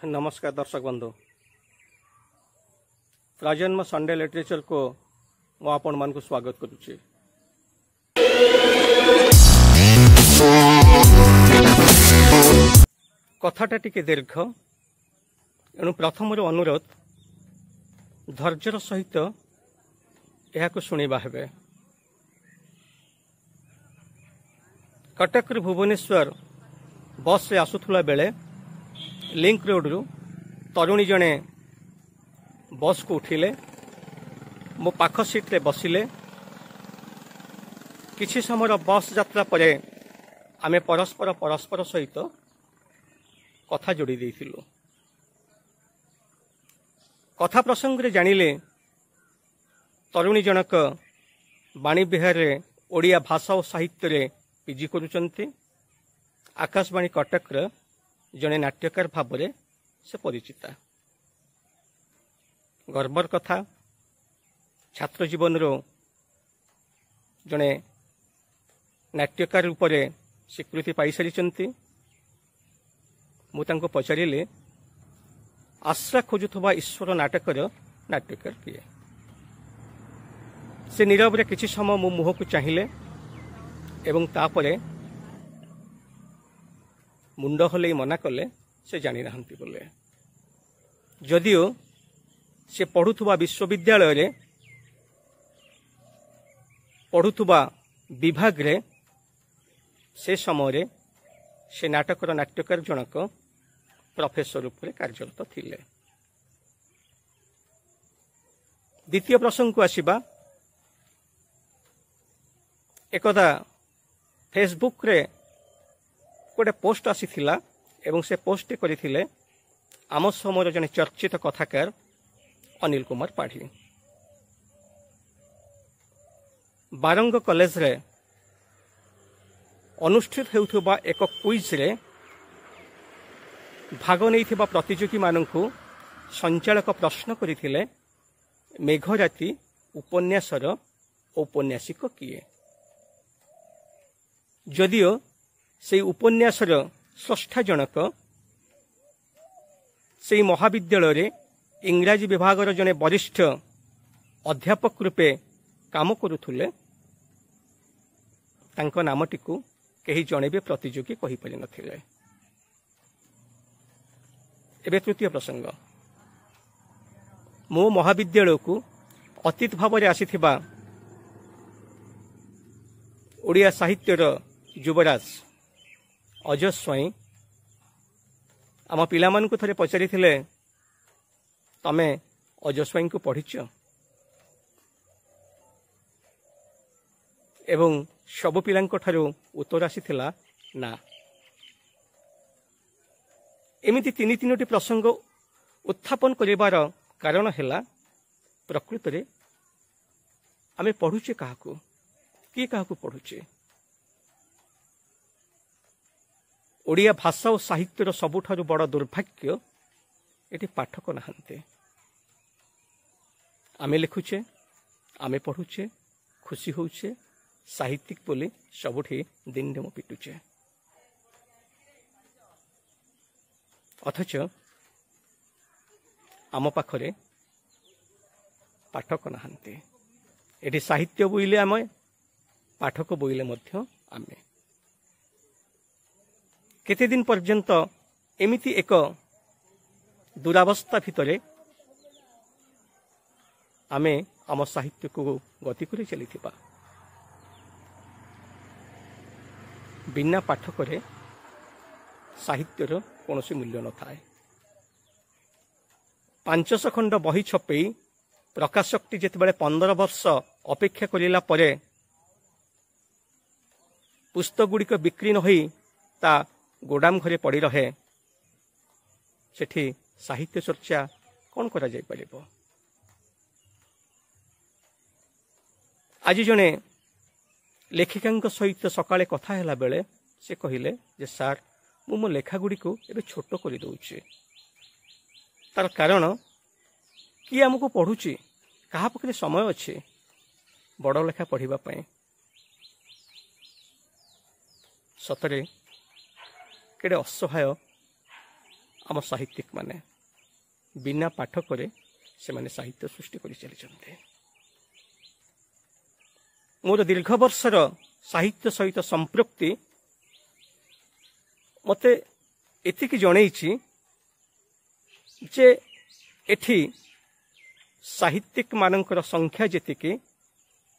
नमस्कार दर्शक बंधु प्रजन्म संडे लिटरेचर को मु आपण मान को स्वागत करुच्ची। कथाटा टिके दीर्घ एणु प्रथम अनुरोध धैर्यर सहित यह शुणा हेबे। कटक भुवनेश्वर बस रे आसुथुला बेले लिंक रोड रु तरुणी जने बस को उठिले, मो पाख सीट रे बसिले। किछि समय बस यात्रा परे आमे परस्पर सहित कथा जोड़ी देइथिलु। कथा प्रसंग रे जानिले तरुणी जनक वाणी विहार रे ओडिया भाषा और साहित्य रे पीजी करूचंती। आकाशवाणी कटक रे जने नाट्यकार भाव में से परिचिता। गर्वर कथा छात्र जीवन रो जने नाट्यकार रूप में स्वीकृति पाई सारी। मुझे पचारे आश्रा खोजुवा ईश्वर नाटकर नाट्यकार किए। से नीरव रे किछि समय मो मुह को चाहिए एवं तापरे मुंड हल मना कले से जानी ना बोले। जदियो से पढ़ुवा विश्वविद्यालय रे पढ़ुवा विभाग रे से समय से नाटकर नाट्यकार जनक प्रोफेसर रूप में कार्यरत थिले। द्वितीय प्रसंग को आसीबा। एकदा फेसबुक रे गोटे पोस्ट आसीथिला एवं से पोस्ट करथिले आम समय जने चर्चित कथाकार अनिल कुमार पाढ़ी। बारंग कॉलेज रे अनुष्ठित हेउथबा एक क्विज रे भाग नैथिबा प्रतियोगी माननकु संचालक प्रश्न करथिले मेघराती उपन्यासर औपन्यासिक किए। जदियो से उपन्यासर स्रष्टा जनक से महाविद्यालय रे इंग्राजी विभाग जने वरिष्ठ अध्यापक रूपे काम करुथुले, तांको नामटिकु केही जणे भी प्रतियोगी कहि पारि नथिले। एबे तृतीय प्रसंग। मो महाविद्यालय को अतीत भाव में आसीथिबा ओडिया साहित्यर युवराज अजय स्वाई आम पिला मानकु थरे पचारि थिले तमे अजय स्वाई को पढ़िच एवं सबु पिलांको ठारू उत्तर आसीथिला ना। एमिति तीन तीनोटी प्रसंग उत्थापन करिवार कारण हेला प्रकृत रे आमे पढ़ुचे काहाकू किए काहाकू पढ़ुचे। ओडिया भाषा और साहित्यर सबुठारु बड़ दुर्भाग्य एटी पाठक नहांते। आमे लिखुचे, आमे पढ़ुचे, खुशी होउचे, साहित्यिक बोली सबुठी दिन डेम पिटुचे। अथच आम पाखरे पाठक नहांते। एटी साहित्य बोइले आमे, पाठक बोइले मध्य आमे। केते दिन पर्यंत एमिति एक दुरावस्था भितरे आमे आम साहित्य को गति कर चलीथिबा। बिना पाठक साहित्यर कौनसी मूल्य न थाए। 500 खंड बही छपे प्रकाशकटी जितेबाला 15 वर्ष अपेक्षा करिला परे पुस्तक गुड़िक बिक्री न होई ता गोदाम घरे पड़ी रहे, सेठी साहित्य चर्चा कौन करा जाय परिबो। आज जने लेखिका सहित सकाळे कथा हैला बेले से कहिले जे सार मु मो लेखा गुड़ी को एबे छोट कर दउछि। तार कारण कि हमको पढ़ुछि कहा पखरे समय अच्छे बड़ लेखा पढ़िबा पई। सतरे केड़े असहाय आम साहित्यिक माने बिना पाठ करे से माने साहित्य सृष्टि कर चली। मोर दीर्घ वर्षर साहित्य सहित संपृक्ति मते एतिक जणैछि जे एठी साहित्यिक मानकर संख्या जेतिकी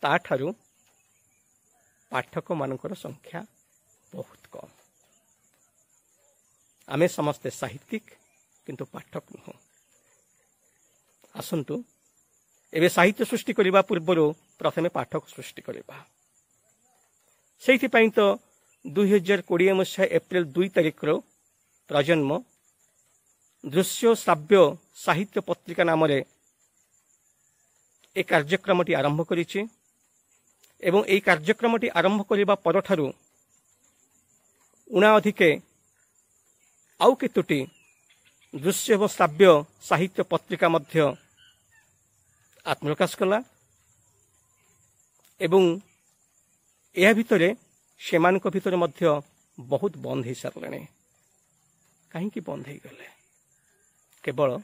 ताठारु पाठक मानकर संख्या बहुत कम। आमे समस्ते साहित्यिक किंतु पाठक नुह। आसंतु एबे साहित्य सृष्टि करबा पूर्वरु प्रथमे पाठक सृष्टि करबा। सेहि पई तो 2020 मसीहा एप्रिल 2 तारिख रो प्रजन्म दृश्य श्राव्य साहित्य पत्रिका नाम रे ए कार्यक्रमटी आरंभ करिछि एवं ए कार्यक्रमटी आरंभ करबा परठारु उना अधिके आउ केतोटी दृश्य एवं श्राव्य साहित्य पत्रिका मध्य आत्मप्रकाश कला एवं यह भितरे सेमानक भितरे मध्य बहुत बंद हो सारे। कहीं बंद हो गले केवल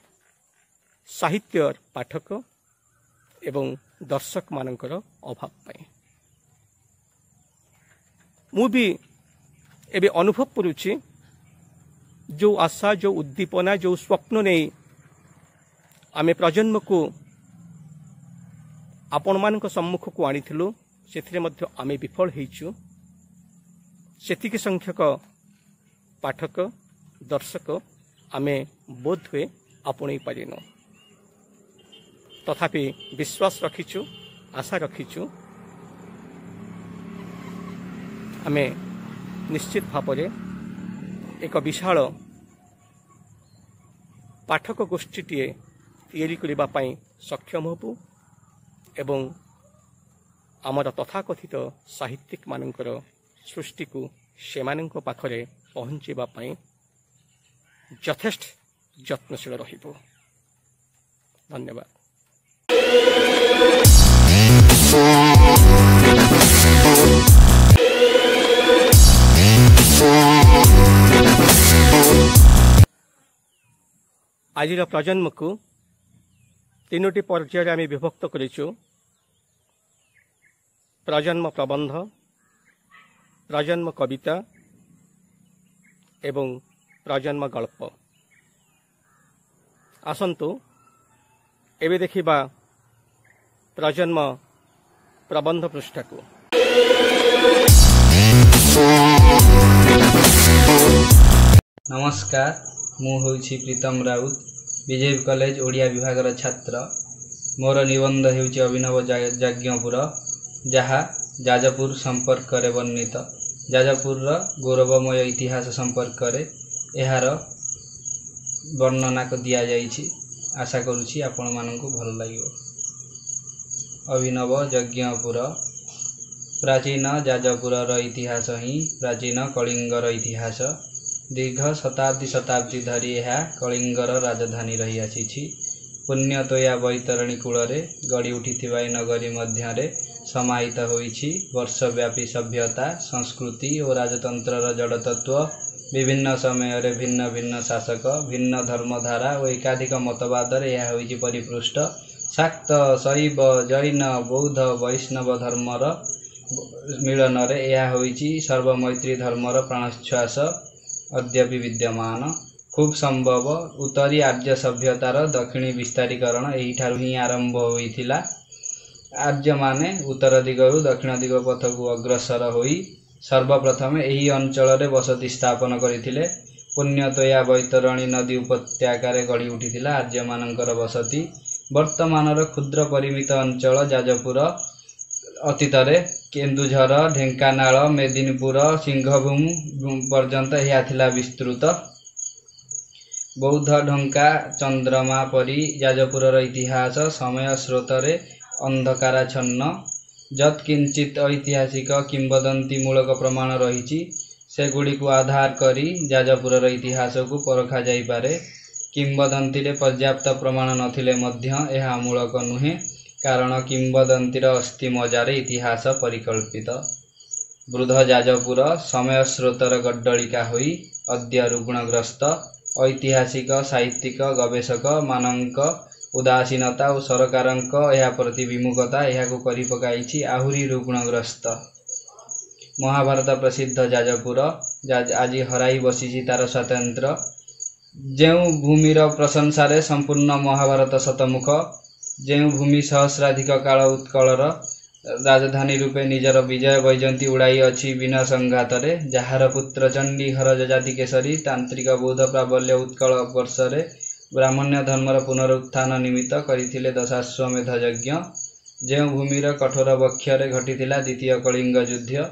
साहित्य पाठक एवं दर्शक मानकर अभाव पाई। मु भी एबे अनुभव करुछि जो आशा जो उद्दीपना जो स्वप्न नहीं आमे प्रजन्म को आपण मानक सम्मुख को आनिथिलु सेथिरे मध्य आमे विफल हेइछु। सेतिक संख्यक पाठक दर्शक आमे बोध हुए आपणै पारिनु। तथापि विश्वास रखिछु आशा रखिछु आमे निश्चित भावरे एक विशाल पाठक गोष्ठीटीए तैयारी करबा पई सक्षम होबु एवं आमर तथाकथित साहित्यिक मानकर सृष्टि को सेमानंक पाखरे पहुंचेबा पई यथेष्ट यत्नशील रहिबु। धन्यवाद। आज प्रजन्म को 3टी पर्याय आम विभक्त करिछु। प्रजन्म प्रबंध, प्रजन्म कविता एवं प्रजन्म गल्प। आसंतु एबे देखिबा प्रजन्म प्रबंध पृष्ठ को। नमस्कार, मु होउछि प्रीतम राउत, विजय कॉलेज ओडिया विभाग छात्र। मोर निबंध हेउछि अभिनव यज्ञपुर, जहा जाजपुर संपर्क रे वर्णित। जाजपुर गौरवमय इतिहास संपर्क रे एहार वर्णना को दिया जाइछि। आशा करुछि आपण माननकु भल लागियो। अभिनव यज्ञपुर प्राचीन जाजपुर इतिहास ही प्राचीन कलिंगर इतिहास। दीर्घ शताब्दी धरी यह कलिंगर राजधानी रही आछि। पुण्यतोया बैतरणी कूल गढ़ी उठिथिबा नगरी मध्य समाहित होइछि वर्षव्यापी सभ्यता, संस्कृति और राजतंत्र जड़तत्व। विभिन्न समय रे भिन्न भिन्न शासक, भिन्न धर्मधारा और एकाधिक मतवाद यह होइछि परिपृष्ट। शाक्त, शैव, जैन, बौद्ध, वैष्णव धर्मर मिलन रे यह होइछि सर्वमैत्री धर्मर प्राणोच्छ्वास अद्यापि विद्यमान। खूब संभव उत्तरी आर्य सभ्यतार दक्षिणी विस्तारीकरण एहिठारु ही आरंभ होइथिला। आर्य माने उत्तर दिगरु दक्षिण दिग पथ को अग्रसर होई सर्वप्रथम एही अंचल रे बसति स्थापन करिथिले। पुण्यतोया बैतरणी नदी उपत्यकार गढ़ी उठिथिला आर्य मानकर बसति। वर्तमानर क्षुद्र परिमित अंचल जाजपुर अतीतरे केन्दुझर, ढेंकानाल, मेदिनीपुर, सिंहभूम पर्यंत यह थिला विस्तृत। बौद्ध ढंका चंद्रमा परी जाजपुर इतिहास समय स्रोतरे अंधकाराच्छन्न। जत किंचित ऐतिहासिक किंवदंती मूलक प्रमाण रही सेगुड़ी को आधार करी जाजपुर इतिहास को परखा जाई पारे। किंवदंती रे पर्याप्त प्रमाण नथिले मध्य यह मूलक नुहे, कारण किंवदंतीर अस्थि मजारे इतिहास परिकल्पित। वृद्ध जाजपुर समय स्रोतर गड्डलिका होई अद्य रुग्णग्रस्त। ऐतिहासिक साहित्यिक गवेषक मानक उदासीनता और सरकारଙ୍କ ଏହା प्रति विमुखता ଏହାକୁ କରି ପକାଇଛି ଆହୁରି ରୁଗ୍ଣଗ୍ରସ୍ତ। महाभारत प्रसिद्ध जाजपुर आज हराई बसी तार स्वातंत्र जो भूमिर प्रशंसार संपूर्ण महाभारत शतमुख जो भूमि सहस्राधिक काल उत्कलर राजधानी रूपे निजर विजय वैजयंती उड़ाई अच्छी बिना संघात जार पुत्र चंडी हर जाति केसरी तांत्रिक बौद्ध प्राबल्य उत्कल वर्षे ब्राह्मण्य धर्मर पुनरुत्थान निमित्त करथिले दशाश्वमेध यज्ञ जो भूमिर कठोर बक्षरे घटिथिला द्वितीय कलिंग युद्ध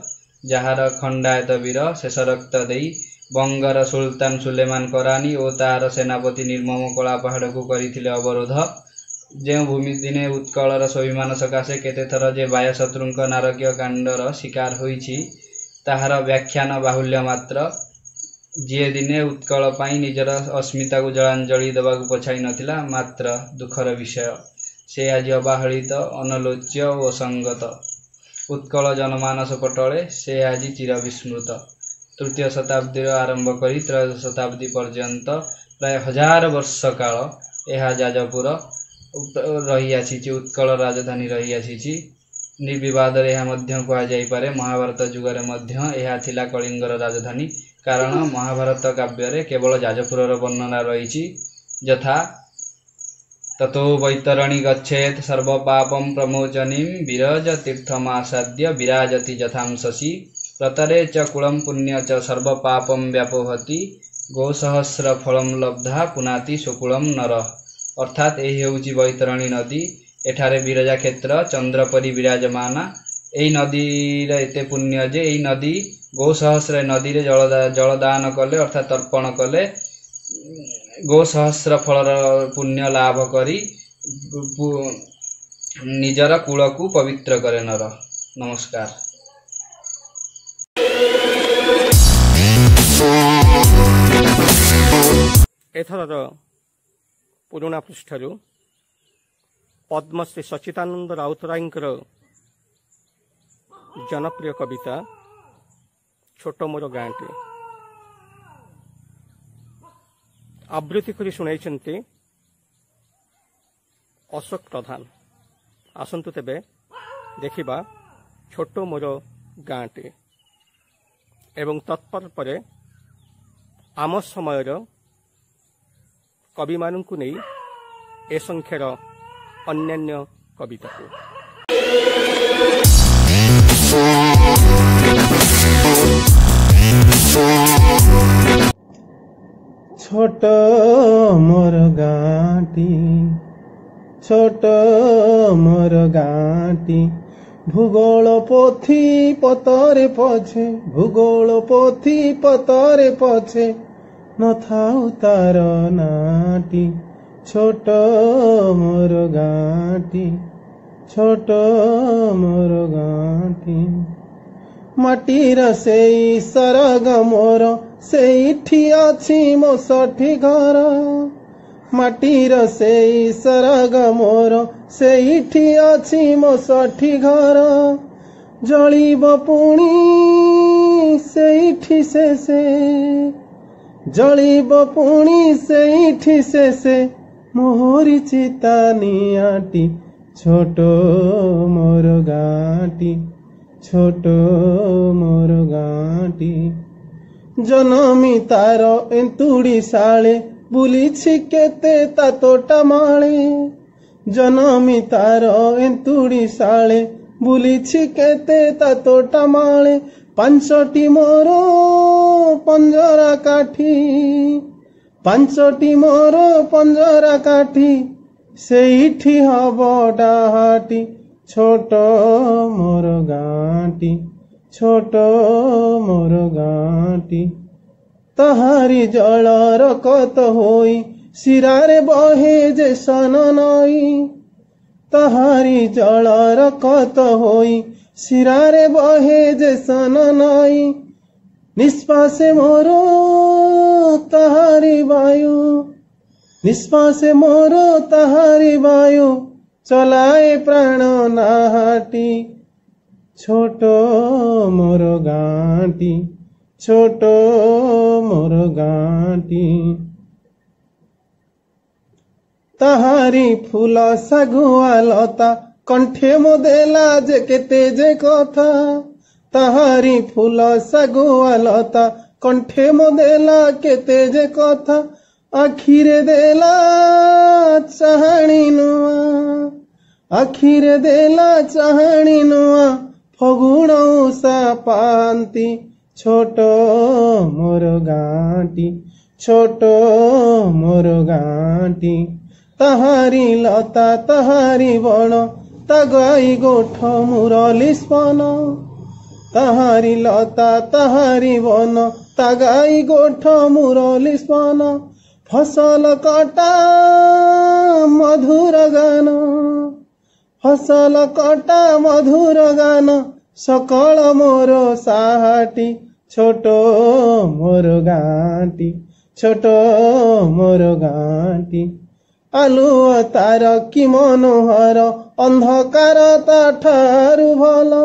जार खंडायत वीर शेष रक्त देई बंगर सुल्तान सुलेमान करानी और तार सेनापति निर्मम कला पहाड़ को करथिले अवरोध जो भूमि दिने उत्कलर स्वाभिमान सकाशे केते थर जे बायशत्रुंक नारकीय कांडर शिकार होईछि ताहार व्याख्यान बाहुल्य मात्र जी दिने उत्कल पाई निजर अस्मिता को जलांजलि देवा पछाई नथिला मात्र दुखर विषय से आज अबाहलित अनलोच्य और संगत उत्कल जनमानस पटले से आज चिर विस्मृत तृतीय शताब्दी आरंभ करी त्रयोदश शताब्दी पर्यंत प्राय 1000 वर्ष काल यह जाजपुर रही आसी उत्कल राजधानी रही आसी निर्विवाद कहुपर महाभारत जुगर यह थिला कलिंगर राजधानी कारण महाभारत काव्य केवल जाजपुर वर्णना रही यथा ततो वैतरणी गच्छेत सर्वपापं प्रमोचनीं विरज तीर्थमासाद्य विराजति यथांससि प्रतरे च कुलं पुण्य च सर्वपापं व्यापोहति गोसहस्र फलं लब्धा पुनाति सुकुलम नर अर्थात यही होउची वैतरणी नदी एठारे विरजा क्षेत्र चंद्रपरी विराजमान एई नदी रे एते पुण्य जे एई नदी गोसहस्र नदी रे जलदान कले अर्थात तर्पण कले गोसहस्र फलर पुण्य लाभ करी निजर कूल को पवित्र करे नर। नमस्कार। एथर पुराणा पृष्ठरू पद्मश्री सच्चिदानंद राउतरायंकर जनप्रिय कविता छोट मोर गाँटी आवृत्ति करी शुणाइछन्ति अशोक प्रधान। आसंतु तेबे देखिबा छोट मोर गाँटी एवं तत्पर परे आम समयर कवि मानकु नहीं ए संख्यार अन्यान्य कविता को छोट मोर गाँटी छोट मोर गाँटी भूगोल पोथी पतरे पछे भूगोल पोथी पतरे पछे नथाउ तार नाटी छोट मोर गाँटी छोट मोर गाँटी माटीर सेई सरग मोर सेठी अछि मो षठी घर माटीर सेई सरग मोर सेठी अछि मो षठी घर जलिब पुणी सेठी शेषे जलिब पुणी सेठी शेषे मोहरी चिता नियाटी छोट मोर गाँटी छोट मोर गाँटी जनमी तार एंतुड़ी शाले बुलीछि केते ता तोटा माळे जनमी तार एंतुड़ी शाले बुलीछि केते ता तोटा माळे पांचटी मोर पंजरा काठी पांचटी मोर पंजरा काठी सेठी हब डाहाटी छोट मोर गाँटी छोट मोर गाँटी तहारी जलर कत होई सिरारे बहे जे सन नई तहारी जलर कत होई सिरारे बहे जे सन नई निश्वासे मोर तहारी वायु निश्वासे मोर तहारी वायु चलाए प्राण नाहाटी छोट मोर गाँटी छोट मोर गाँटी ତାହାରି ଫୁଲ ଶାଗୁଆ ଲତା କଣ୍ଠେ ମୋ ଦେଲା ଯେ କେତେ ଯେ କଥା ତାହାରି ଫୁଲ ଶାଗୁଆ ଲତା କଣ୍ଠେ ମୋ ଦେଲା କେତେ ଯେ କଥା ଆଖିରେ ଦେଲା ଚାହାଣି ନୂଆ ଆଖିରେ ଦେଲା ଚାହାଣି ନୂଆ ଫଗୁଣ ଉଷା ପାନ୍ତି ଛୋଟ ମୋର ଗାଁଟି ଛୋଟ ମୋର ଗାଁଟି ତାହାରି ଲତା ତାହାରି ବଣ ତା ଗାଈ ଗୋଠ ମୁରଲି ସ୍ପନ ତାହାରି ଲତା ତାହାରି ବନ ତା ଗାଈ ଗୋଠ ମୁରଲି ସ୍ପନ ଫସଲ କଟା ମଧୁର ଗାନ ଫସଲ କଟା ମଧୁର ଗାନ ସକଳ ମୋର ସାହାଟି ଛୋଟ ମୋର ଗାଁଟି ଛୋଟ ମୋର ଗାଁଟି ଆଲୁଅ ତାର କି ମନୋହର ଅନ୍ଧକାର ତା ଠାରୁ ଭଲ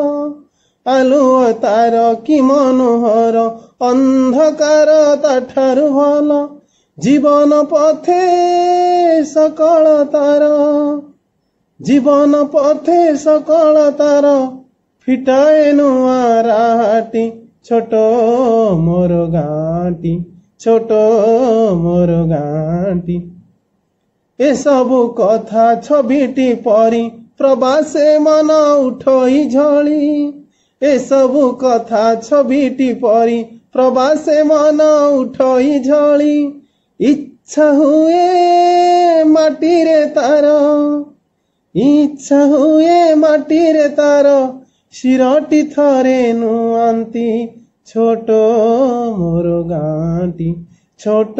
ଆଲୁଅ ତାର କି ମନୋହର ଅନ୍ଧକାର ତା ଠାରୁ ଭଲ ଜୀବନ ପଥେ ସକଳ ତାର ଜୀବନ ପଥେ ସକଳ ତାର ଫିଟାଏ ନୂଆ ରାହାଟି ଛୋଟ ମୋର ଗାଁଟି ଛୋଟ ମୋର ଗାଁଟି ଏସବୁ କଥା ଛବିଟି ପରି ପ୍ରବାସେ ମନ ଉଠୋଇ ଝଳି ଏସବୁ କଥା ଛବିଟି ପରି ପ୍ରବାସେ ମନ ଉଠୋଇ ଝଳି ଇଚ୍ଛା ହୁଏ ମାଟିରେ ତାର ଇଚ୍ଛା ହୁଏ ମାଟିରେ ତାର ଶିରଟି ଥରେ ନୁଆନ୍ତି ଛୋଟ ମୋର ଗାଁଟି ଛୋଟ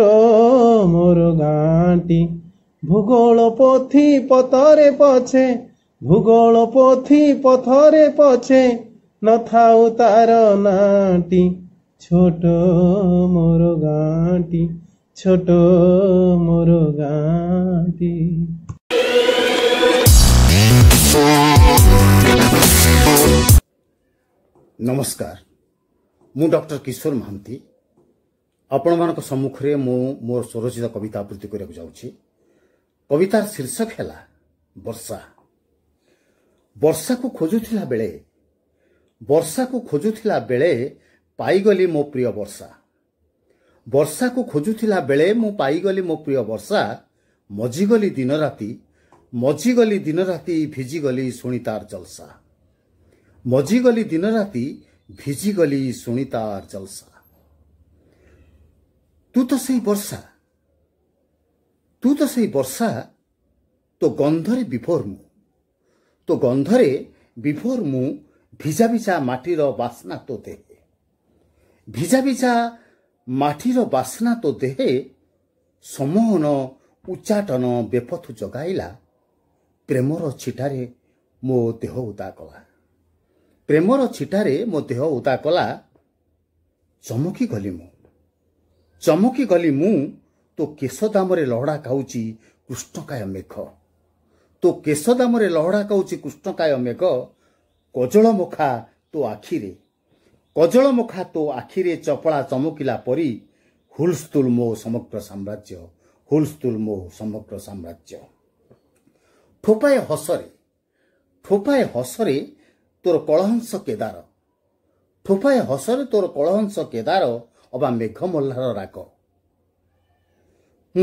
ମୋର ଗାଁଟି ଭୂଗୋଳ ପୋଥି ପଥରେ ପଛେ ଭୂଗୋଳ ପୋଥି ପଥରେ ପଛେ ନଥାଉ ତାର ନାଁଟି ଛୋଟ ମୋର ଗାଁଟି ଛୋଟ ମୋର ଗାଁଟି। नमस्कार मु डॉक्टर किशोर महांती आपण मानक सम्मुखरे मु मोर स्वरचित कविता आवृत्ति करने जाऊँगी। कवितार शीर्षक है वर्षा। वर्षा को खोजुथिला बेले पाईगली मो प्रिय वर्षा वर्षा को खोजुथिला बेले मु पाईगली मो प्रिय वर्षा मजिगली दिन राति भिजिगली शुणी तार जलसा मजिगली दिन राति भिजिगली शुणी तार जलसा तू तो सही वर्षा तो गंधरे विभोर मु भिजा भिजा माटीर बास्ना तो देहे भिजा भिजा माटीर बास्ना तो देहे सम्मोहन उच्चाटन बेपथु जगाइला प्रेमर छिटारे मो देह उदा कला प्रेमर छिटारे मो देह उदा कला चमकी गली मु तो केशदामरे लहड़ा खाऊची कृष्णकाय मेघ तो केशदामरे लहड़ा खाऊची कृष्णकाय मेघ कजलमुखा तो आखिरे चपड़ा चमकिला परी हुलस्थुल मो समग्र साम्राज्य ठोपाए हसरे तोर कलहंस केदार अबा मेघ मल्लार राग मु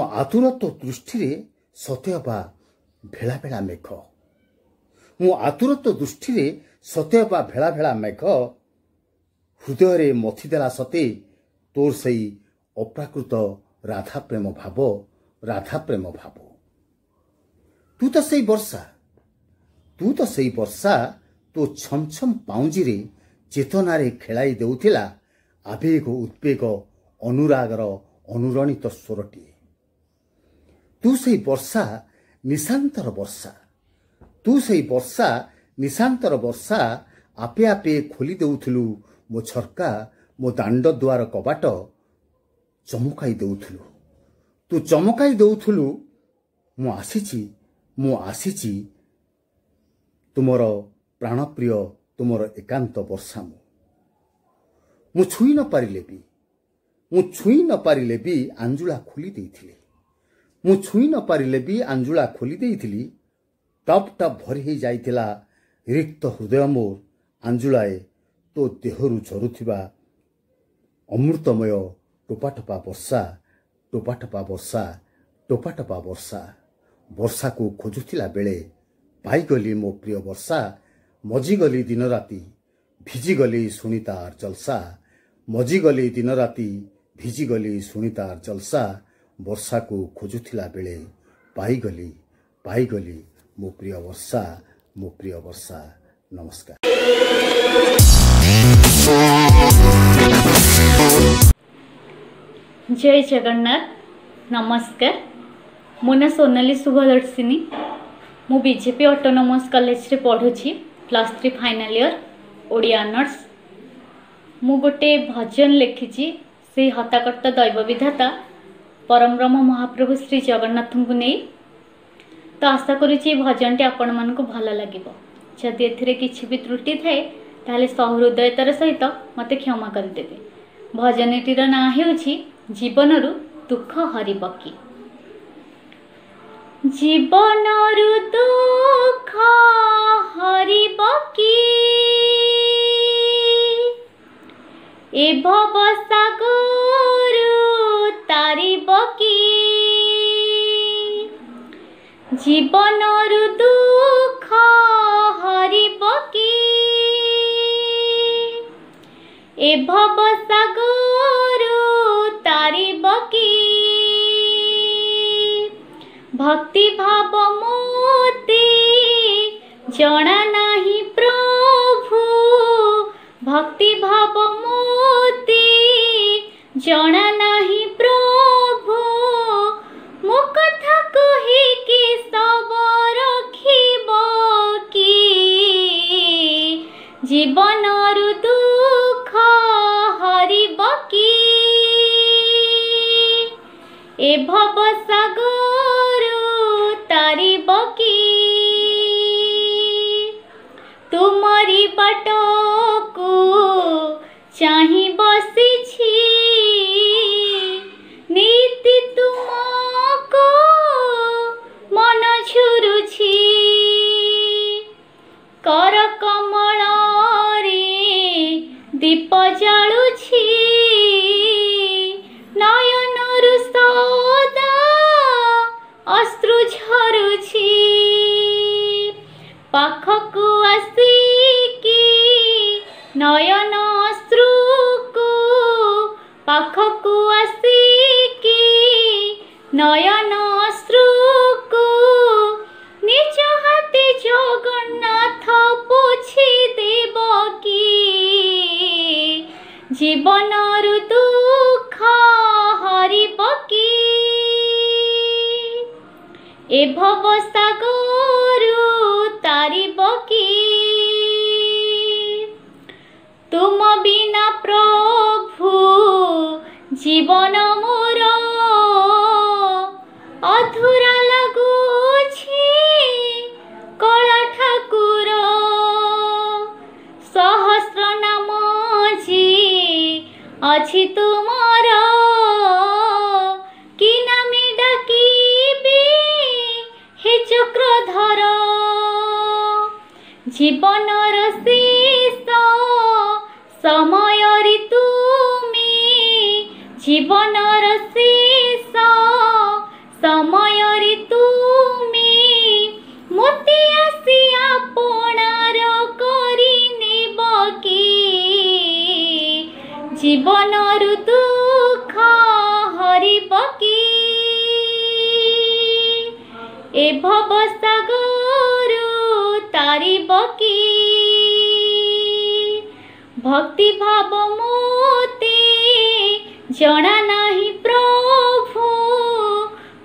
आतुर तो दृष्टि सतेबा भेला भेला मेघ मु आतुर तो दृष्टि सतेबा भेला भेला मेघ हृदय मथिदेला सते तोर सही अप्राकृत राधा प्रेम भाव तू तो सही वर्षा तो छम छम पाउंजी रे चेतनारे खेलाई देउथिला आवेग उद्वेग अनुरागर अनुरणित स्वरटी तू सही वर्षा निशांतर वर्षा आपे आपे खोली देउथलु मो झरका मो दांड द्वार कबाट चमकाई देउथलु तू चमकाई देउथलु मु आसीची तुमर प्राणप्रिय तुमर एकांत वर्षा मु छुई न पारिले भी आंजुला खोली देइथिले ମୁଁ ଛୁଇଁ ନ ପାରିଲେ ବି ଆଞ୍ଜୁଳା ଖୋଲି ଦେଇଥିଲି। ଟପ୍ ଟପ୍ ଭରି ହେଇ ଯାଇଥିଲା ରିକ୍ତ ହୃଦୟ ମୋର। ଆଞ୍ଜୁଳାଏ ତୋ ଦେହରୁ ଝରୁଥିବା ଅମୃତମୟ ଟୋପା ବର୍ଷା, ଟୋପା ବର୍ଷା, ଟୋପା ବର୍ଷା। ବର୍ଷାକୁ ଖୋଜୁଥିଲା ବେଳେ ପାଇଗଲି ମୋ ପ୍ରିୟ ବର୍ଷା। ମଜିଗଲି ଦିନ ରାତି ଭିଜିଗଲି ଶୁଣି ତାର ଜଲସା। ମଜିଗଲି ଦିନ ରାତି ଭିଜିଗଲି ଶୁଣି ତାର ଜଲସା। ବର୍ଷାକୁ ଖୋଜୁଥିଲା ବେଳେ ପାଇଗଲି ମୋ ପ୍ରିୟ ବର୍ଷା, ମୋ ପ୍ରିୟ ବର୍ଷା। ନମସ୍କାର। जय जगन्नाथ। नमस्कार। मो ना सोनाली शुभदर्शिनी। मु बीजेपी ऑटोनोमस कॉलेज रे पढ़ुछि +3 फाइनल ईयर ओडिया ऑनर्स। मु गोटे भजन लिखिछि से हताकर्ता दैव विधाता परम ब्रह्म महाप्रभु श्री जगन्नाथ को नहीं। तो आशा करुच्ची भजन टी आपण मन को भल लगे। जदि एथिरे किछि भी त्रुटि थाए ताले सहृदयतार सहित मते क्षमा करदेबे। भजनटीर ना हेउछि जीवनरु दुख हरिब कि। जीवनरु दुख हरिब कि ए भव सागरु तारिब कि। जीवनरु दुख हरिब कि ए भव सागरु तारिब कि। भक्ति भाव मोते जणा नाही प्रभु। भक्ति भाव मोते जणा नाही प्रभु। मो कथा कहि कि सब रखिब कि। जीवनरु दुख हरिब कि ए भव सागरु तारिब कि। तुमरी बाटकु चाहि बसिछि नीति तुमको मन झुरुछि। कर कमल रे दीप जालुछि नयनरु सदा अश्रु झरुछि। पाखकु आसिकी नयन अश्रुकु पाखकु आसिकी नयन अश्रुकु निज हाथे जगन्नाथ पोछि देब कि। जीवनरु दुख हरिब कि ए भव सागरु तारिब कि। तुम बिना प्रभु जीवन मोर अधूरा लगुछि। कला ठाकुर सहस्र नाम जी अछि तुमर कि नामे डाकिबी हे चक्रधर। जीवनर शेष समय रे तुमी जीवनर शेष समय रे तुमी मोते आसी आपणार करि नेब कि। जीवनरु दुख हरिब कि ए भव सागरु तारिब कि। भक्ति भाव मोते जणा नाही प्रभु।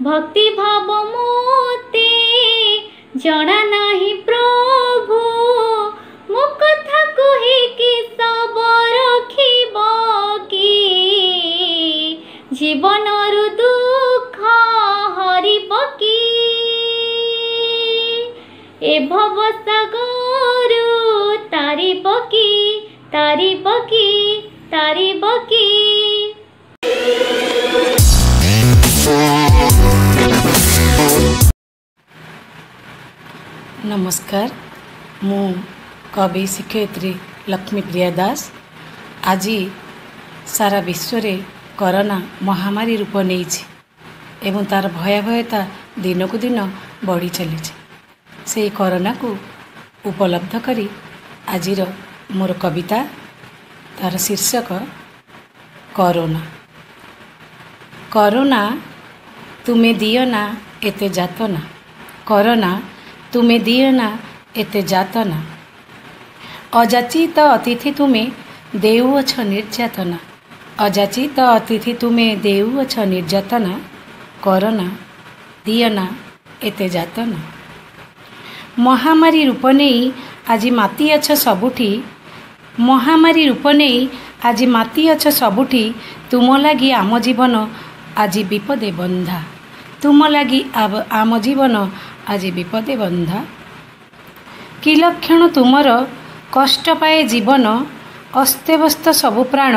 भक्ति भाव मोते जणा नाही प्रभु। मो कथा कहि कि सब रखिब कि। जीवनरु दुख हरिब कि ए भव सागरु तारिब कि। तारिब कि तारिब कि। नमस्कार मु कवि शिक्षयित्री लक्ष्मीप्रिया दास। आज सारा विश्व रे कोरोना महामारी रूप नहीं एवं तार भयावहता दिन को दिन बढ़ी चली से कोरोना को उपलब्ध करी आज मोर कविता तार शीर्षक कोरोना। कोरोना तुमे दियो ना एते जातना, कोरोना तुमे दियो ना एते जातना, अजाचित अतिथि तुमे देउअछ निर्यातना, अजाचित अतिथि तुमे देउअछ निर्यातना, कोरोना दियो ना एते जातना। महामारी रूप नहीं आज माती अछ सबुठी, महामारी रूप नहीं आज माती अछ सबुठी, तुम लगी आम जीवन आज विपदे बंधा, तुम लगी आम जीवन आज विपदे बंधा। कि लक्षण तुमर कष्ट पाए जीवन, अस्तेव्यस्त सबु प्राण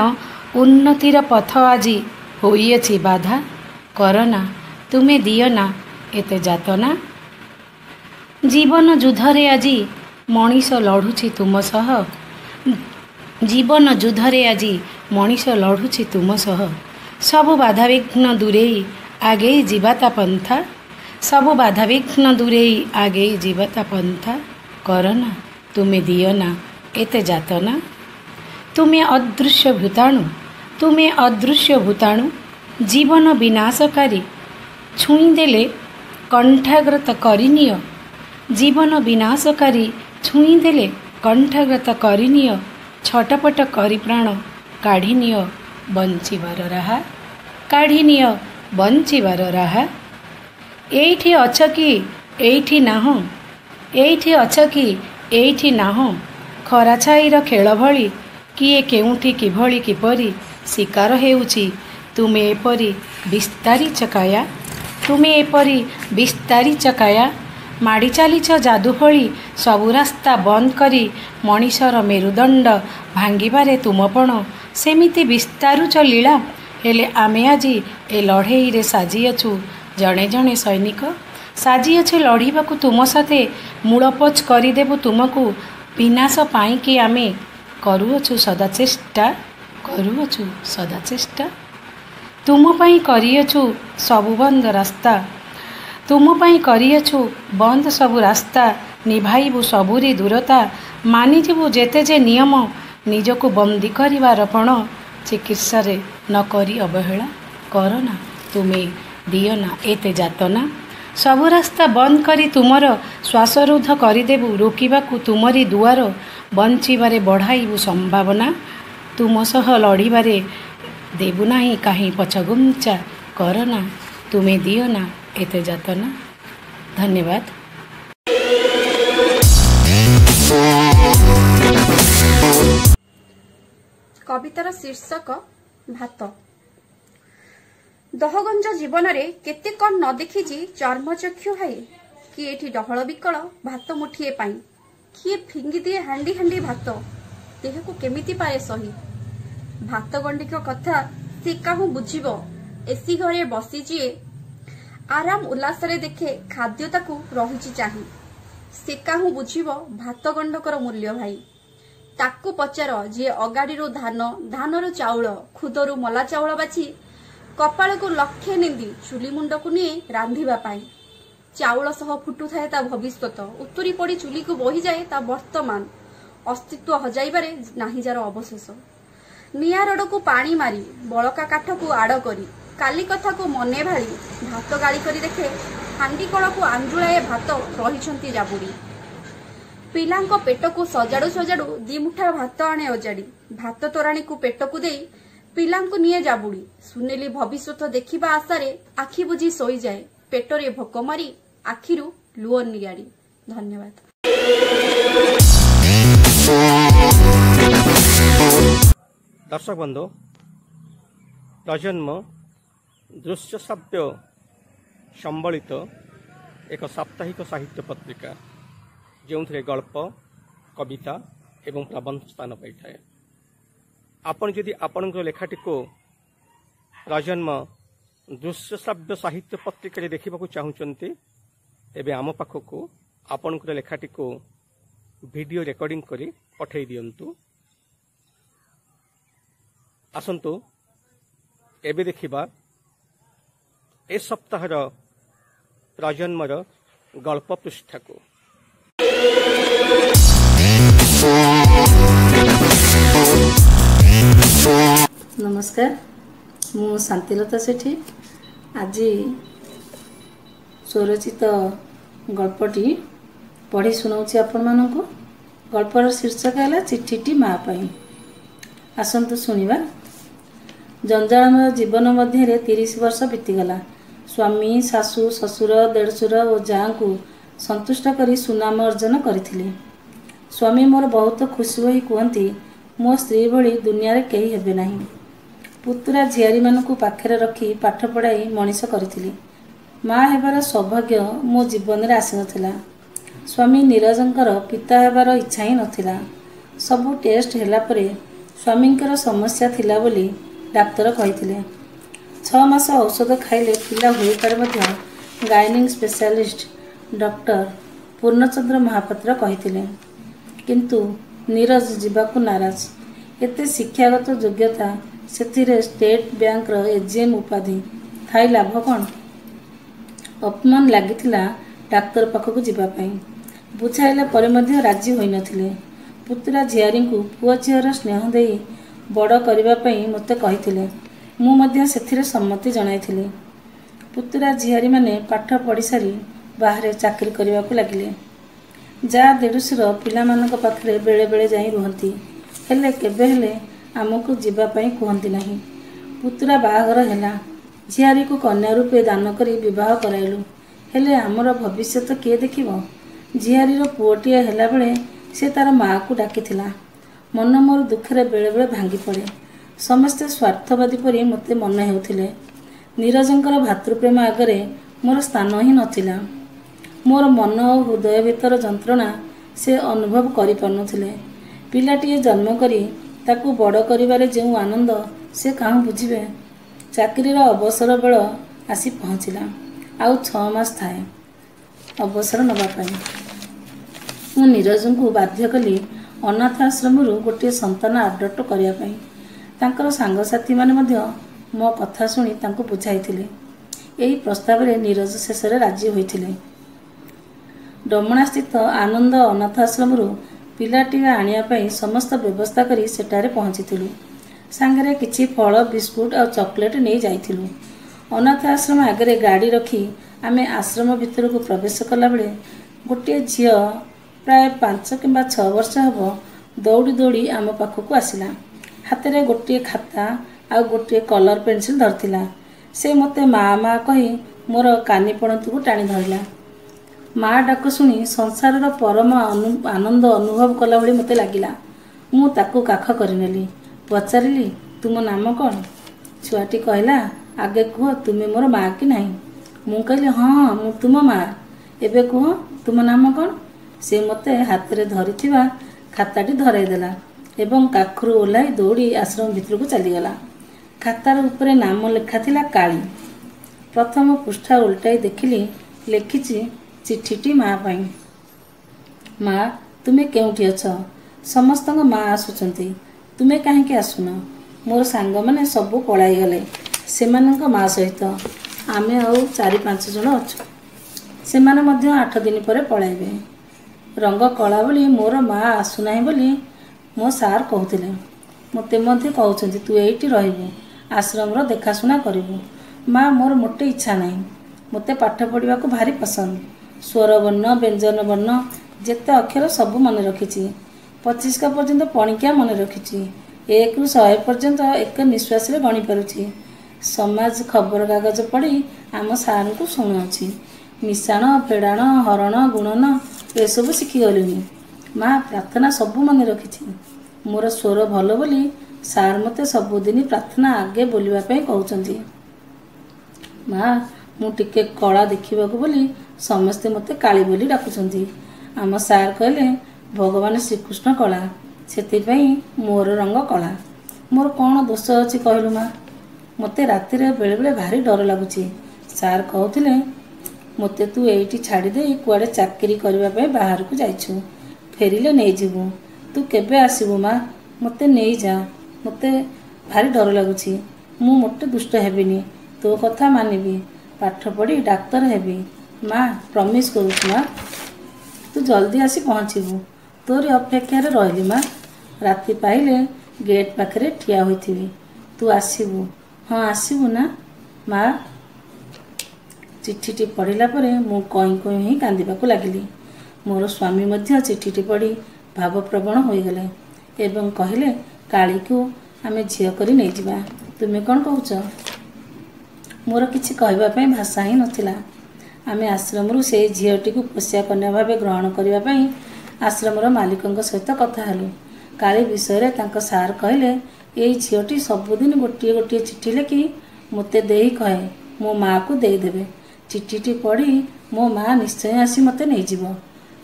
उन्नतिर पथ आज होइएछि बाधा, कोरोना तुमे दियो ना एते जातना। जीवन युद्धरे आज मनीष लड़ुछि तुम सह, जीवन युद्धरे आज मनीष लड़ुछि तुम सह, सबु बाधाविघ्न दूरेई आगे जीवाता पंथा, सबु बाधाविघ्न दूरेई आगे जीवाता पंथा, कोरोना तुमे दियो ना एते जातना। तुमे अदृश्य भूताणु, तुमे अदृश्य भूताणु जीवन विनाशकारी, छुई देले कंठाग्रत करिनिय, जीवन विनाशकारी छुई देले कंठाग्रत करिनिय, छटपट करी प्राण काढ़िनिय बंचिबार राहा, काढ़िनिय बंचिबार राहा। एठी अछ कि एठी नाहो, एठी अछ कि एठी नाहो, खरा छाईर खेल भली किए केउठी किभली किपरि शिकार हेउछि, तुमे एपरि विस्तारी चकाया, तुमे एपरि विस्तारी चकाया, माड़ी चलीछ जादू भली सबु रास्ता बंद करी, मनीषर मेरुदंड भांगिबारे तुमपण सेमिति विस्तारुच लीला, हेले आमे आजी ए लड़ेई रे साजी अछु जणे जणे सैनिक, साजी अछु लड़ीबाकू तुम साथे, मूलपोच करिदेबु तुमको विनाश पाई कि आमे करूअछु सदा चेष्टा, करूअछु सदा चेष्टा। तुम पाई करिअछु सबु बंद रास्ता, तुम पाई करिअछु बंद सबु रास्ता, निभाइबु सबुरी दूरता, मानिजिबु जेते जे नियम, निजको बंदी करिवार पण, चिकित्सा रे न करी अवहेला, कोरोना तुमे दियो ना एते जातना। सबु रास्ता बंद करी तुमर श्वासरुद्ध करिदेबु, रोकिबाकू तुमरी दुआर, बंचिबारे बढ़ाइबु संभावना, तुम सह लड़ीबारे देबु नाही काहीं पछगुंचा, कोरोना तुमे दियो ना एते जातना। धन्यवाद। कवितार शीर्षक भात। दहगंज जीवन रे केते कौन न देखिछि चर्मचक्षु है, कि एठी डहल बिकल भात मुठिए पाई, किए फिंगी दिए हांडी हांडी भात, देह को केमिति पाए सही। भात गंडिक कथा से काहू बुझिबो, एसी घरे बसी जिए आराम उल्लास रे देखे खाद्य ताकू रहिछि चाही, से काहू बुझिबो भात गंडकर मूल्य भाई। ताकू पचार जी अगाड़ीरू धान, धानरू चाउल, खुदरू मला चाउल बाछि कपाल को लक्षे निंदी चुली मुंड को निये रांधिबा पाई। चाउल सह फुटु थाए ता भविष्यत, उत्तरी पड़ी चुली को बही जाए ता वर्तमान, अस्तित्व हजाइबारे नाही जार अवशेष। निया रड को पानी मारी, बळका काठ को आड़ करी, काली कथा को मने भाली, भात गाली करी देखे हांडी कड़ को आंजुलाए भात रहिछंती जाबुड़ी। पिलांको पेट को सजाड़ू सजाड़ू दी मुठा भात आणे अजाड़ी, भात तोराणी को पेट को देई पिलांको निये जाबुड़ी। सुनेली भविष्यत देखिबा आशारे आखि बुझी सोई जाए, पेटरे भोक मारी आखिरु लुह निगाड़ी। धन्यवाद। दर्शक बंधु, प्रजन्म दृश्य श्राव्य संबलित एक साप्ताहिक साहित्य पत्रिका, जो गल्प, कविता एवं प्रबंध स्थान पाई। आपण जदि आपण लेखाटी को प्रजन्म दृश्य श्राव्य साहित्य पत्रिका देखा चाहूँगी, तेबे आम पाखक आपणकर लेखाटी को वीडियो रेकर्डिंग करी पठेई दियंतु। आसंतु एबे देखिबा ए सप्ताहर प्रजन्मर गल्प पृष्ठा को। नमस्कार, मु शांतिलता सेठी आज स्वरचित गल्पटी पढ़ी सुनाऊँ आपण मानक। गल्पर शीर्षक है चिठीटी माँ पाई। आसतु शुणा। जंजालमय जीवन मध्य 30 वर्ष बीतीगला। स्वामी, शाशु, शशुर, देढ़शुर और जाँ को संतुष्ट कर सुनाम अर्जन करी। स्वामी मोर बहुत खुशी हो कहती, मो स्त्री भली दुनिया रे कहीं हेबे नहीं। पुतुरा झियारी मानू पाखे रखी पाठ पढ़ाई मनीष करी। माँ हेबार सौभाग्य मो जीवन में आसी नथिला। स्वामी नीरजंकर पिता हेबार इच्छा ही नथिला। सबू टेस्ट हैला परे स्वामींकर समस्या थिला बोली डाक्तर कहिथिले। 6 मास औषध खाइले पिला होई पारे मध्य गाइनिंग स्पेशलिस्ट डॉक्टर पूर्णचंद्र महापात्र कहिथिले। किंतु नीरज जीवाकू नाराज। एते शिक्षागत योग्यता सेथिरे स्टेट बैंक एजीएम उपाधि थाई लाभ कौन? अपमान लागिथिला डाक्तर पाखक जीवापाई। बुझाइला परे मध्य राजी होई नथिले। पुतुरा झियारी को पुओ झियर स्नेह देई बड़ करिबा पई मते कहिथिले। मु मध्य सेथिरे सम्मति जणाइथिले। पुतुरा झियारी माने पाठ पढ़ी सारी बाहरे चाकरी करने को लगिले। जा देढ़शुर पिला मानक पाखरे बेले बेले जाई रुहंती, हेले केबे हेले आमको जीवा पई कहंती नहीं। पुतुरा बाहागर हैला। झियारी को कन्या रूपे दान करी विवाह कराइलु। हेले आमर भविष्य तो किए देखिबो? झियारीर पुओटिए हैला बेले से तार माँ को डाकिथिला। मन मोर दुखरे बेले बेले भांगी पड़े। समस्ते स्वार्थवादी परी मते मन हेउथिले। नीरजंकर भातृप्रेम आगरे मोर स्थान ही नथिला। मोर मन और हृदय भीतर जंत्रणा से अनुभव करि पारुनथिले। पिलाटिए जन्म करी ताकू बड़ करिबारे जो आनंद से काहू बुझिबे। चाकरीर अवसर बेल आसी पहुँचला। आउ 6 मास थाए अवसर नवा पाई। मु नीरज को बाध्य कली अनाथ आश्रम गोटे संतान आडप्ट करिया पाई। तांकर सांगसाथी माने मध्य मो कथा शुणी तांको बुझाइथिले। एही प्रस्ताव रे नीरज शेष राजी होइथिले। डमणा स्थित आनंद अनाथ आश्रम पिलाटी आनिया पाई समस्त व्यवस्था करी सेटारे पहुँचीथिलु। सांगरे किछि फल, बिस्कुट और चॉकलेट नहीं जाइथिलु। अनाथ आश्रम आगे गाड़ी रखी आमे आश्रम भितर को प्रवेश कला बेले गोटे झियो प्राय 5 किंबा 6 वर्ष हब दौड़ी दौड़ी आम पाखक आसिला। हाथ में गोटे खाता आ गोटे कलर पेंसिल धरथिला। से मते माँ माँ कही मोर कानी पणतु को टाणी धरला। माँ डाक शुणी संसार परम आनंद अनुभव कला भली मते लागिला। मु ताकू काख करनेली। पचारिली, तुम नाम कौन? छुआटी कहला, आगे कह तुमे मोर माँ कि नहीं? मु कहली, हाँ मु तुम माँ। एबे कह तुम नाम कौन? से मते हाथ रे धरिथिबा खाताटी धराइदेला एवं काखरू ओह्लाई दौड़ी आश्रम भितर को चलीगला। खातार उपरे नाम लेखा थिला काली। प्रथम पृष्ठा उल्टाई देखिली, लेखिछि चिठीटी माँ पाई। माँ तुमे केउठी अछ? समस्त माँ आसुचंती, तुमे काहेकि आसुन? मोर सांग माने सबु पळाई गले सेमानंक माँ सहित। आमे आउ 4-5 जण अछु। सेमाने मध्य 8 दिन पर पळाइबे। रंग कला बोली मोर माँ आसुनाही बोली मो सार कहूथिले। मते मध्य कहउछंती तू एइटी रहिबु, आश्रमर देखाशुना करिबु। माँ मोर मोटे इच्छा नहीं। मते पाठ पढ़िबा को भारी पसंद। स्वर वर्ण, व्यंजन वर्ण जेते अक्षर सबु मन रखिछि। 25 का पर्यंत पणिकिया मन रखिछि। 1 ରୁ 100 पर्यंत एक निश्वास रे गणी पारुछि। समाज खबर कागज पढ़ी आम सार को शुणुछि। मिशाण, फेड़ाण, हरण, गुणन ए सब शिखी गलिनी। माँ प्रार्थना सबु मन रखिछि। मोर स्वर भल बोली सार मते सबुदिन प्रार्थना आगे बोलिबा पई कहउछंती। माँ मु टिके कला देखिबा को बोली समस्ते मते काली बोली डाकुछंती। आम सार कहले भगवान श्रीकृष्ण कला, सेति पई मोर रंग कला। मोर कौन दोष अछि कहलु माँ? मते राति रे बेले बेले भारी डर लागुछि। सार कहउथिले ମୋତେ ତୁ ଏଇଠି ଛାଡ଼ିଦେଇ କୁଆଡ଼େ ଚାକିରି କରିବା ପାଇଁ ବାହାରକୁ ଯାଇଛୁ। ଫେରିଲେ ନେଇଯିବୁ। ତୁ କେବେ ଆସିବୁ ମା? ମୋତେ ନେଇଯା। ମୋତେ ଭାରି ଡର ଲାଗୁଛି। ମୁଁ ମୋଟେ ଦୁଷ୍ଟ ହେବିନି। ତୋ କଥା ମାନିବି। ପାଠ ପଢ଼ି ଡାକ୍ତର ହେବି। ମା, ପ୍ରମିସ୍ କରୁଛୁ ମା। ତୁ ଜଲ୍ଦି ଆସି ପହଞ୍ଚିବୁ। ତୋରି ଅପେକ୍ଷାରେ ରହିଲି ମା। ରାତି ପାଇଲେ ଗେଟ୍ ପାଖରେ ଠିଆ ହୋଇଥିବି। ତୁ ଆସିବୁ। ହଁ, ଆସିବୁ ନା ମା? ଚିଠିଟି ପଢ଼ିଲା ପରେ ମୁଁ କଇଁ କଇଁ ହୋଇ କାନ୍ଦିବାକୁ ଲାଗିଲି। ମୋର ସ୍ୱାମୀ ମଧ୍ୟ ଚିଠିଟି ପଢ଼ି ଭାବପ୍ରବଣ ହୋଇଗଲେ ଏବଂ କହିଲେ, କାଳିକୁ ଆମେ ଝିଅ କରି ନେଇଯିବା। ତୁମେ କ'ଣ କହୁଛ? ମୋର କିଛି କହିବା ପାଇଁ ଭାଷା ହିଁ ନଥିଲା। ଆମେ ଆଶ୍ରମରୁ ସେଇ ଝିଅଟିକୁ ପୋଷିଆ କନ୍ୟା ଭାବେ ଗ୍ରହଣ କରିବା ପାଇଁ ଆଶ୍ରମର ମାଲିକଙ୍କ ସହିତ କଥା ହେଲୁ। କାଳି ବିଷୟରେ ତାଙ୍କ ସାର୍ କହିଲେ, ଏଇ ଝିଅଟି ସବୁଦିନ ଗୋଟିଏ ଗୋଟିଏ ଚିଠି ଲେଖି ମୋତେ ଦେଇ କହେ ମୋ ମାଆକୁ ଦେଇଦେବେ। ଚିଠିଟି ପଢ଼ି ମୋ ମାଆ ନିଶ୍ଚୟ ଆସି ମୋତେ ନେଇଯିବ।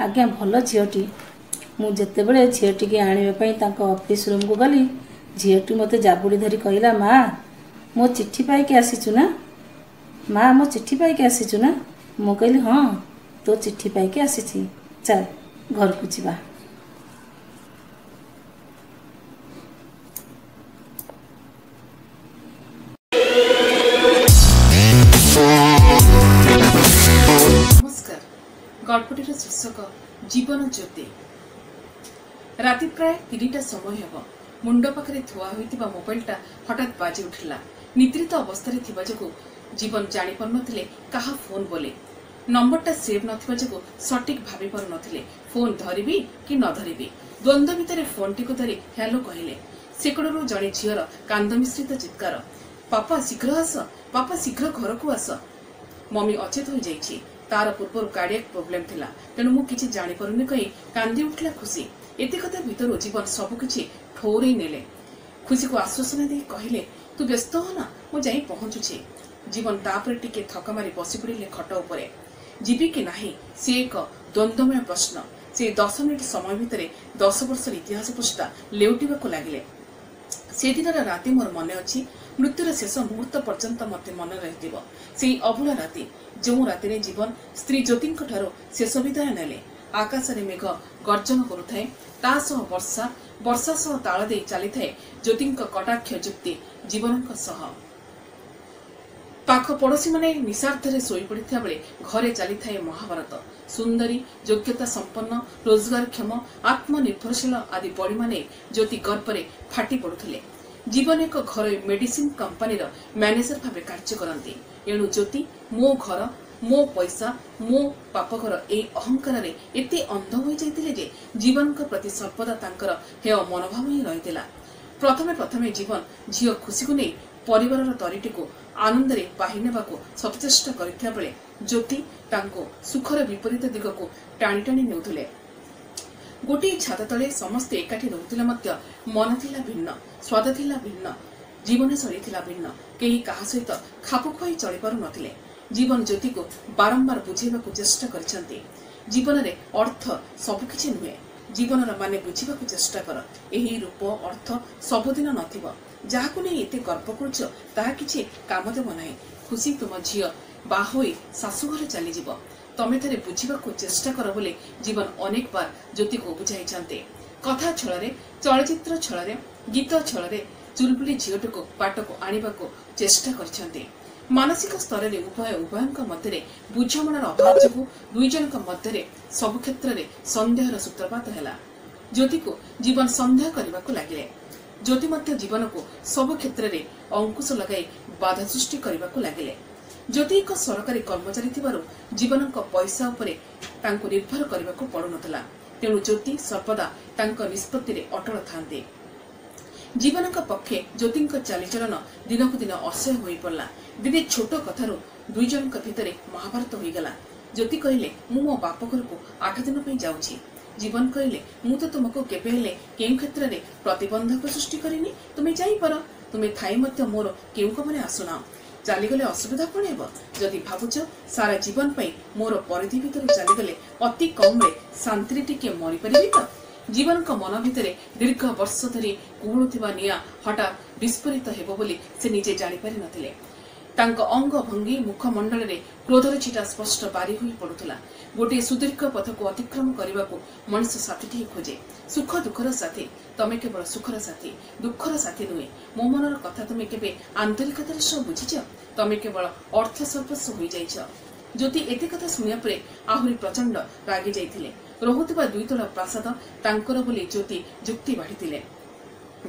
ଆଜ୍ଞା, ଭଲ ଝିଅଟି। ମୁଁ ଯେତେବେଳେ ଝିଅଟିକି ଆଣିବା ପାଇଁ ତାଙ୍କ ଅଫିସ୍ ରୁମ୍କୁ ଗଲି, ଝିଅଟି ମୋତେ ଜାବୁଡ଼ି ଧରି କହିଲା, ମା, ମୋ ଚିଠି ପାଇକି ଆସିଛୁ ନା? ମା, ମୋ ଚିଠି ପାଇକି ଆସିଛୁ ନା? ମୁଁ କହିଲି, ହଁ, ତୋ ଚିଠି ପାଇକି ଆସିଛି। ଚାଲ ଘରକୁ ଯିବା। নমস্কার। গল্পটির শীর্ষক জীবন জ্যোতি। রাতি প্রায় 3টা সময় হব। মুন্ড পাখে থুয়া হইতিবা মোবাইলটা হঠাৎ বাজি উঠিলা। নিদ্রিত অবস্থায় থিবা যোগু জীবন জানিপার নথিলে কাহা ফোন বলে। নম্বরটা সেভ নথিবা যোগু সঠিক ভাবি পারু নথিলে ফোন ধরিবি কি ন ধরিবি। দ্বন্দ্ব ভিতরে ফোনটিକୁ ধরি হ্যালো କହିଲେ। ସେକଡ଼ରୁ ଜଣେ ଝିଅର କାନ୍ଦ ମିଶ୍ରିତ ଚିତ୍କାର, ପାପା ଶୀଘ୍ର ଆସ, ପାପା ଶୀଘ୍ର ଘରକୁ ଆସ। ମମି ଅଚେତ ହୋଇଯାଇଛି। ତାର ପୂର୍ବରୁ କାର୍ଡିଆକ୍ ପ୍ରୋବ୍ଲେମ ଥିଲା, ତେଣୁ ମୁଁ କିଛି ଜାଣିପାରୁନି କହି କାନ୍ଦି ଉଠିଲା ଖୁସି। ଏତେ କଥା ଭିତରୁ ଜୀବନ ସବୁକିଛି ଠଉରେଇ ନେଲେ। ଖୁସିକୁ ଆଶ୍ୱାସନା ଦେଇ କହିଲେ, ତୁ ବ୍ୟସ୍ତ ହୋନା, ମୁଁ ଯାଇ ପହଞ୍ଚୁଛି। ଜୀବନ ତାପରେ ଟିକେ ଥକା ମାରି ବସି ପଡ଼ିଲେ ଖଟ ଉପରେ। ଯିବି କି ନାହିଁ ସେ ଏକ ଦ୍ୱନ୍ଦ୍ୱମୟ ପ୍ରଶ୍ନ। ସେ 10 ମିନିଟ୍ ସମୟ ଭିତରେ 10 ବର୍ଷର ଇତିହାସ ପୃଷ୍ଠା ଲେଉଟିବାକୁ ଲାଗିଲେ। ସେଦିନର ରାତି ମୋର ମନେ ଅଛି। ମୃତ୍ୟୁର ଶେଷ ମୁହୂର୍ତ୍ତ ପର୍ଯ୍ୟନ୍ତ ମୋତେ ମନେ ରହିଥିବ। ସେହି ଅଭୁଲା ରାତି, ଯେଉଁ ରାତିରେ ଜୀବନ ସ୍ତ୍ରୀ ଜ୍ୟୋତିଙ୍କ ଠାରୁ ଶେଷ ବିଦାୟ ନେଲେ। ଆକାଶରେ ମେଘ ଗର୍ଜନ କରୁଥାଏ, ତା ସହ ବର୍ଷା, ବର୍ଷା ସହ ତାଳ ଦେଇ ଚାଲିଥାଏ ଜ୍ୟୋତିଙ୍କ କଟାକ୍ଷ ଯୁକ୍ତି ଜୀବନଙ୍କ ସହ। ପାଖ ପଡ଼ୋଶୀମାନେ ନିଶାର୍ଦ୍ଧରେ ଶୋଇପଡ଼ିଥିବା ବେଳେ ଘରେ ଚାଲିଥାଏ ମହାଭାରତ। ସୁନ୍ଦରୀ, ଯୋଗ୍ୟତା ସମ୍ପନ୍ନ, ରୋଜଗାରକ୍ଷମ, ଆତ୍ମନିର୍ଭରଶୀଳ ଆଦି ବଡ଼ିମାନେ ଜ୍ୟୋତି ଗର୍ବରେ ଫାଟି ପଡ଼ୁଥିଲେ। ଜୀବନ ଏକ ଘରୋଇ ମେଡିସିନ କମ୍ପାନୀର ମ୍ୟାନେଜର ଭାବେ କାର୍ଯ୍ୟ କରନ୍ତି। ଏଣୁ ଜ୍ୟୋତି ମୋ ଘର, ମୋ ପଇସା, ମୋ ବାପଘର ଏହି ଅହଙ୍କାରରେ ଏତେ ଅନ୍ଧ ହୋଇଯାଇଥିଲେ ଯେ ଜୀବନଙ୍କ ପ୍ରତି ସର୍ବଦା ତାଙ୍କର ହେୟ ମନୋଭାବ ହିଁ ରହିଥିଲା। ପ୍ରଥମେ ଜୀବନ ଝିଅ ଖୁସିକୁ ନେଇ ପରିବାରର ତରିଟିକୁ ଆନନ୍ଦରେ ବାହି ନେବାକୁ ସଚେଷ୍ଟା କରିଥିବା ବେଳେ ଜ୍ୟୋତି ତାଙ୍କୁ ସୁଖର ବିପରୀତ ଦିଗକୁ ଟାଣି ଟାଣି ନେଉଥିଲେ। ଗୋଟିଏ ଛାତ ତଳେ ସମସ୍ତେ ଏକାଠି ରହୁଥିଲେ ମଧ୍ୟ ମନ ଥିଲା ଭିନ୍ନ, ସ୍ୱାଦ ଥିଲା ଭିନ୍ନ, ଜୀବନଶୈଳୀ ଥିଲା ଭିନ୍ନ। କେହି କାହା ସହିତ ଖାପ ଖୁଆଇ ଚଳିପାରୁ ନଥିଲେ। ଜୀବନ ଜ୍ୟୋତିକୁ ବାରମ୍ବାର ବୁଝେଇବାକୁ ଚେଷ୍ଟା କରିଛନ୍ତି, ଜୀବନରେ ଅର୍ଥ ସବୁକିଛି ନୁହେଁ। ଜୀବନର ମାନେ ବୁଝିବାକୁ ଚେଷ୍ଟା କର। ଏହି ରୂପ ଅର୍ଥ ସବୁଦିନ ନଥିବ। ଯାହାକୁ ନେଇ ଏତେ ଗର୍ବ କରୁଛ ତାହା କିଛି କାମ ଦେବ ନାହିଁ। ଖୁସି ତୁମ ଝିଅ ବାହା ହୋଇ ଶାଶୁଘରେ ଚାଲିଯିବ। ତମେ ଥରେ ବୁଝିବାକୁ ଚେଷ୍ଟା କର ବୋଲି ଜୀବନ ଅନେକ ବାର ଜ୍ୟୋତିକୁ ବୁଝାଇଛନ୍ତି। କଥା ଛଳରେ, ଚଳଚ୍ଚିତ୍ର ଛଳରେ, ଗୀତ ଛଳରେ ଚୁଲବୁଲି ଝିଅଟିକୁ ବାଟକୁ ଆଣିବାକୁ ଚେଷ୍ଟା କରିଛନ୍ତି। ମାନସିକ ସ୍ତରରେ ଉଭୟଙ୍କ ମଧ୍ୟରେ ବୁଝାମଣାର ଅଭାବ ଯୋଗୁଁ ଦୁଇ ଜଣଙ୍କ ମଧ୍ୟରେ ସବୁ କ୍ଷେତ୍ରରେ ସନ୍ଦେହର ସୂତ୍ରପାତ ହେଲା। ଜ୍ୟୋତିକୁ ଜୀବନ ସନ୍ଦେହ କରିବାକୁ ଲାଗିଲେ। ଜ୍ୟୋତି ମଧ୍ୟ ଜୀବନକୁ ସବୁ କ୍ଷେତ୍ରରେ ଅଙ୍କୁଶ ଲଗାଇ ବାଧା ସୃଷ୍ଟି କରିବାକୁ ଲାଗିଲେ। ଜ୍ୟୋତି ଏକ ସରକାରୀ କର୍ମଚାରୀ ଥିବାରୁ ଜୀବନଙ୍କ ପଇସା ଉପରେ ତାଙ୍କୁ ନିର୍ଭର କରିବାକୁ ପଡୁନଥିଲା। ତେଣୁ ଜ୍ୟୋତି ସର୍ବଦା ତାଙ୍କ ନିଷ୍ପତ୍ତିରେ ଅଟଳ ଥାନ୍ତି। ଜୀବନଙ୍କ ପକ୍ଷେ ଜ୍ୟୋତିଙ୍କ ଚାଲିଚଳନ ଦିନକୁ ଦିନ ଅସହ୍ୟ ହୋଇପଡ଼ିଲା। ଦିଦି ଛୋଟ କଥାରୁ ଦୁଇ ଜଣଙ୍କ ଭିତରେ ମହାଭାରତ ହୋଇଗଲା। ଜ୍ୟୋତି କହିଲେ, ମୁଁ ମୋ ବାପ ଘରକୁ 8 ଦିନ ପାଇଁ ଯାଉଛି। ଜୀବନ କହିଲେ, ମୁଁ ତ ତୁମକୁ କେବେ ହେଲେ କେଉଁ କ୍ଷେତ୍ରରେ ପ୍ରତିବନ୍ଧକ ସୃଷ୍ଟି କରିନି, ତୁମେ ଯାଇପାର। ତୁମେ ଥାଇ ମଧ୍ୟ ମୋର କେଉଁ କମରେ ଆସୁନାହ। ଚାଲିଗଲେ ଅସୁବିଧା କ'ଣ ହେବ? ଯଦି ଭାବୁଛ ସାରା ଜୀବନ ପାଇଁ ମୋର ପରିଧି ଭିତରୁ ଚାଲିଗଲେ ଅତି କମ୍ରେ ଶାନ୍ତିରେ ଟିକେ ମରିପାରିବି ତ? ଜୀବନଙ୍କ ମନ ଭିତରେ ଦୀର୍ଘ ବର୍ଷ ଧରି କୁହୁଳୁଥିବା ନିଆଁ ହଠାତ୍ ବିସ୍ଫୋରିତ ହେବ ବୋଲି ସେ ନିଜେ ଜାଣିପାରି ନଥିଲେ। ତାଙ୍କ ଅଙ୍ଗ ଭଙ୍ଗୀ ମୁଖମଣ୍ଡଳରେ କ୍ରୋଧର ଛିଟା ସ୍ପଷ୍ଟ ବାରି ହୋଇ ପଡୁଥିଲା। ଗୋଟିଏ ସୁଦୀର୍ଘ ପଥକୁ ଅତିକ୍ରମ କରିବାକୁ ମଣିଷ ସାଥୀଟିଏ ଖୋଜେ, ସୁଖ ଦୁଃଖର ସାଥୀ। ତମେ କେବଳ ସୁଖର ସାଥୀ, ଦୁଃଖର ସାଥୀ ନୁହେଁ। ମୋ ମନର କଥା ତମେ କେବେ ଆନ୍ତରିକତାର ସହ ବୁଝିଛ? ତମେ କେବଳ ଅର୍ଥ ସର୍ବସ୍ୱ ହୋଇଯାଇଛ। ଜ୍ୟୋତି ଏତେ କଥା ଶୁଣିବା ପରେ ଆହୁରି ପ୍ରଚଣ୍ଡ ରାଗି ଯାଇଥିଲେ। ରହୁଥିବା 2 ତଳ ପ୍ରାସାଦ ତାଙ୍କର ବୋଲି ଜ୍ୟୋତି ଯୁକ୍ତି ବାଢିଥିଲେ।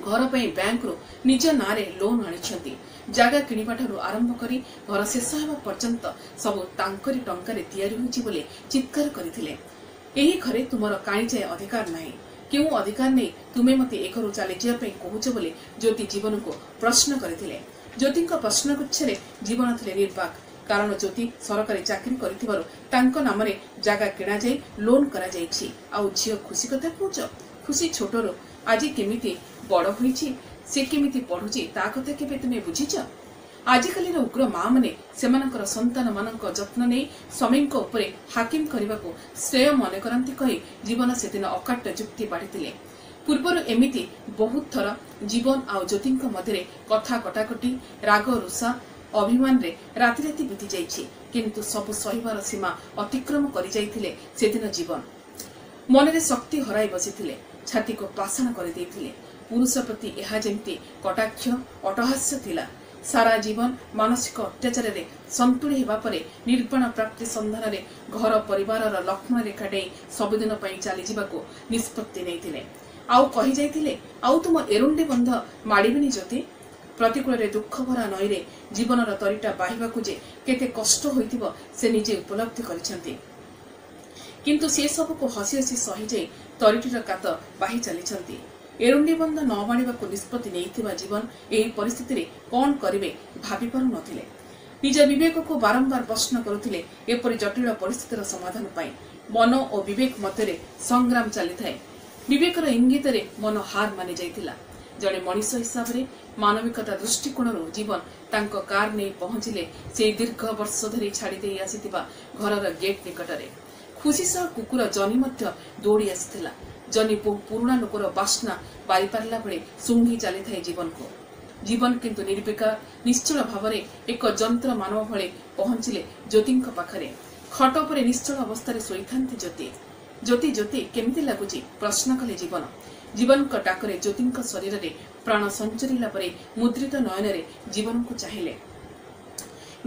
ଘର ପାଇଁ ବ୍ୟାଙ୍କରୁ ନିଜ ନାଁରେ ଲୋନ୍ ଆଣିଛନ୍ତି। ଜାଗା କିଣିବାଠାରୁ ଆରମ୍ଭ କରି ଘର ଶେଷ ହେବା ପର୍ଯ୍ୟନ୍ତ ସବୁ ତାଙ୍କରି ଟଙ୍କାରେ ତିଆରି ହୋଇଛି ବୋଲି ଚିତ୍କାର କରିଥିଲେ। ଏହି ଘରେ ତୁମର କାଣିଚାଏ ଅଧିକାର ନାହିଁ। କେଉଁ ଅଧିକାର ନେଇ ତୁମେ ମତେ ଏ ଘରୁ ଚାଲିଯିବା ପାଇଁ କହୁଛ ବୋଲି ଜ୍ୟୋତି ଜୀବନକୁ ପ୍ରଶ୍ନ କରିଥିଲେ। ଜ୍ୟୋତିଙ୍କ ପ୍ରଶ୍ନଗୁଚ୍ଛରେ ଜୀବନ ଥିଲେ ନିର୍ବାକ। କାରଣ ଜ୍ୟୋତି ସରକାରୀ ଚାକିରି କରିଥିବାରୁ ତାଙ୍କ ନାମରେ ଜାଗା କିଣାଯାଇ ଲୋନ୍ କରାଯାଇଛି। ଆଉ ଝିଅ ଖୁସି କଥା କହୁଛ? ଖୁସି ଛୋଟରୁ ଆଜି କେମିତି ବଡ଼ ହୋଇଛି, ସେ କେମିତି ପଢୁଛି, ତା କଥା କେବେ ତୁମେ ବୁଝିଛ? ଆଜିକାଲିର ଉଗ୍ର ମା ମାନେ ସେମାନଙ୍କର ସନ୍ତାନ ମାନଙ୍କ ଯତ୍ନ ନେଇ ସ୍ୱାମୀଙ୍କ ଉପରେ ହାକିମ କରିବାକୁ ଶ୍ରେୟ ମନେ କରନ୍ତି କହି ଜୀବନ ସେଦିନ ଅକାଟ୍ୟ ଯୁକ୍ତି ବାଢିଥିଲେ। ପୂର୍ବରୁ ଏମିତି ବହୁତ ଥର ଜୀବନ ଆଉ ଜ୍ୟୋତିଙ୍କ ମଧ୍ୟରେ କଥା କଟାକଟି, ରାଗ ରୁଷା, ଅଭିମାନରେ ରାତି ରାତି ବିତି ଯାଇଛି। କିନ୍ତୁ ସବୁ ସହିବାର ସୀମା ଅତିକ୍ରମ କରି ଯାଇଥିଲେ ସେଦିନ ଜୀବନ। ମନରେ ଶକ୍ତି ହରାଇ ବସିଥିଲେ, ଛାତିକୁ ପାଷାଣ କରିଦେଇଥିଲେ। ପୁରୁଷ ପ୍ରତି ଏହା ଯେମିତି କଟାକ୍ଷ, ଅଟହାସ୍ୟ ଥିଲା। ସାରା ଜୀବନ ମାନସିକ ଅତ୍ୟାଚାରରେ ସନ୍ତୁଳି ହେବା ପରେ ନିର୍ବାଣ ପ୍ରାପ୍ତି ସନ୍ଧାନରେ ଘର ପରିବାରର ଲକ୍ଷ୍ମଣ ରେଖା ଡେଇଁ ସବୁଦିନ ପାଇଁ ଚାଲିଯିବାକୁ ନିଷ୍ପତ୍ତି ନେଇଥିଲେ। ଆଉ କହିଯାଇଥିଲେ, ଆଉ ତୁମ ଏରୁଣ୍ଡି ବନ୍ଧ ମାଡ଼ିବିନି ଜ୍ୟୋତି। ପ୍ରତିକୂଳରେ ଦୁଃଖ ଭରା ନଈରେ ଜୀବନର ତରିଟା ବାହିବାକୁ ଯେ କେତେ କଷ୍ଟ ହୋଇଥିବ ସେ ନିଜେ ଉପଲବ୍ଧି କରିଛନ୍ତି। କିନ୍ତୁ ସେ ସବୁକୁ ହସି ହସି ସହିଯାଇ ତରିଟିର କାତ ବାହି ଚାଲିଛନ୍ତି। ଏରୁଣ୍ଡି ବନ୍ଧ ନ ମାଡ଼ିବାକୁ ନିଷ୍ପତ୍ତି ନେଇଥିବା ଜୀବନ ଏହି ପରିସ୍ଥିତିରେ କଣ କରିବେ ଭାବି ପାରୁନଥିଲେ। ନିଜ ବିବେକକୁ ବାରମ୍ବାର ପ୍ରଶ୍ନ କରୁଥିଲେ ଏପରି ଜଟିଳ ପରିସ୍ଥିତିର ସମାଧାନ ପାଇଁ। ମନ ଓ ବିବେକ ମଧ୍ୟରେ ସଂଗ୍ରାମ ଚାଲିଥାଏ। ବିବେକର ଇଙ୍ଗିତରେ ମନ ହାର ମାନି ଯାଇଥିଲା। ଜଣେ ମଣିଷ ହିସାବରେ ମାନବିକତା ଦୃଷ୍ଟିକୋଣରୁ ଜୀବନ ତାଙ୍କ କାର ନେଇ ପହଞ୍ଚିଲେ ସେଇ ଦୀର୍ଘ ବର୍ଷ ଧରି ଛାଡ଼ି ଦେଇ ଆସିଥିବା ଘରର ଗେଟ୍ ନିକଟରେ। ଖୁସି ସହ କୁକୁର ଜନି ମଧ୍ୟ ଦୌଡ଼ି ଆସିଥିଲା। ଜନି ବହୁ ପୁରୁଣା ଲୋକର ବାସ୍ନା ବାରିପାରିଲା ଭଳି ଶୁଙ୍ଘି ଚାଲିଥାଏ ଜୀବନକୁ। ଜୀବନ କିନ୍ତୁ ନିର୍ବିକାର ନିଶ୍ଚଳ ଭାବରେ ଏକ ଯନ୍ତ୍ର ମାନବ ଭଳି ପହଞ୍ଚିଲେ ଜ୍ୟୋତିଙ୍କ ପାଖରେ। ଖଟ ଉପରେ ନିଶ୍ଚଳ ଅବସ୍ଥାରେ ଶୋଇଥାନ୍ତି ଜ୍ୟୋତି। ଜ୍ୟୋତି ଜ୍ୟୋତି କେମିତି ଲାଗୁଛି? ପ୍ରଶ୍ନ କଲେ ଜୀବନ। ଜୀବନଙ୍କ ଡାକରେ ଜ୍ୟୋତିଙ୍କ ଶରୀରରେ ପ୍ରାଣ ସଞ୍ଚରିଲା ପରେ ମୁଦ୍ରିତ ନୟନରେ ଜୀବନକୁ ଚାହିଁଲେ।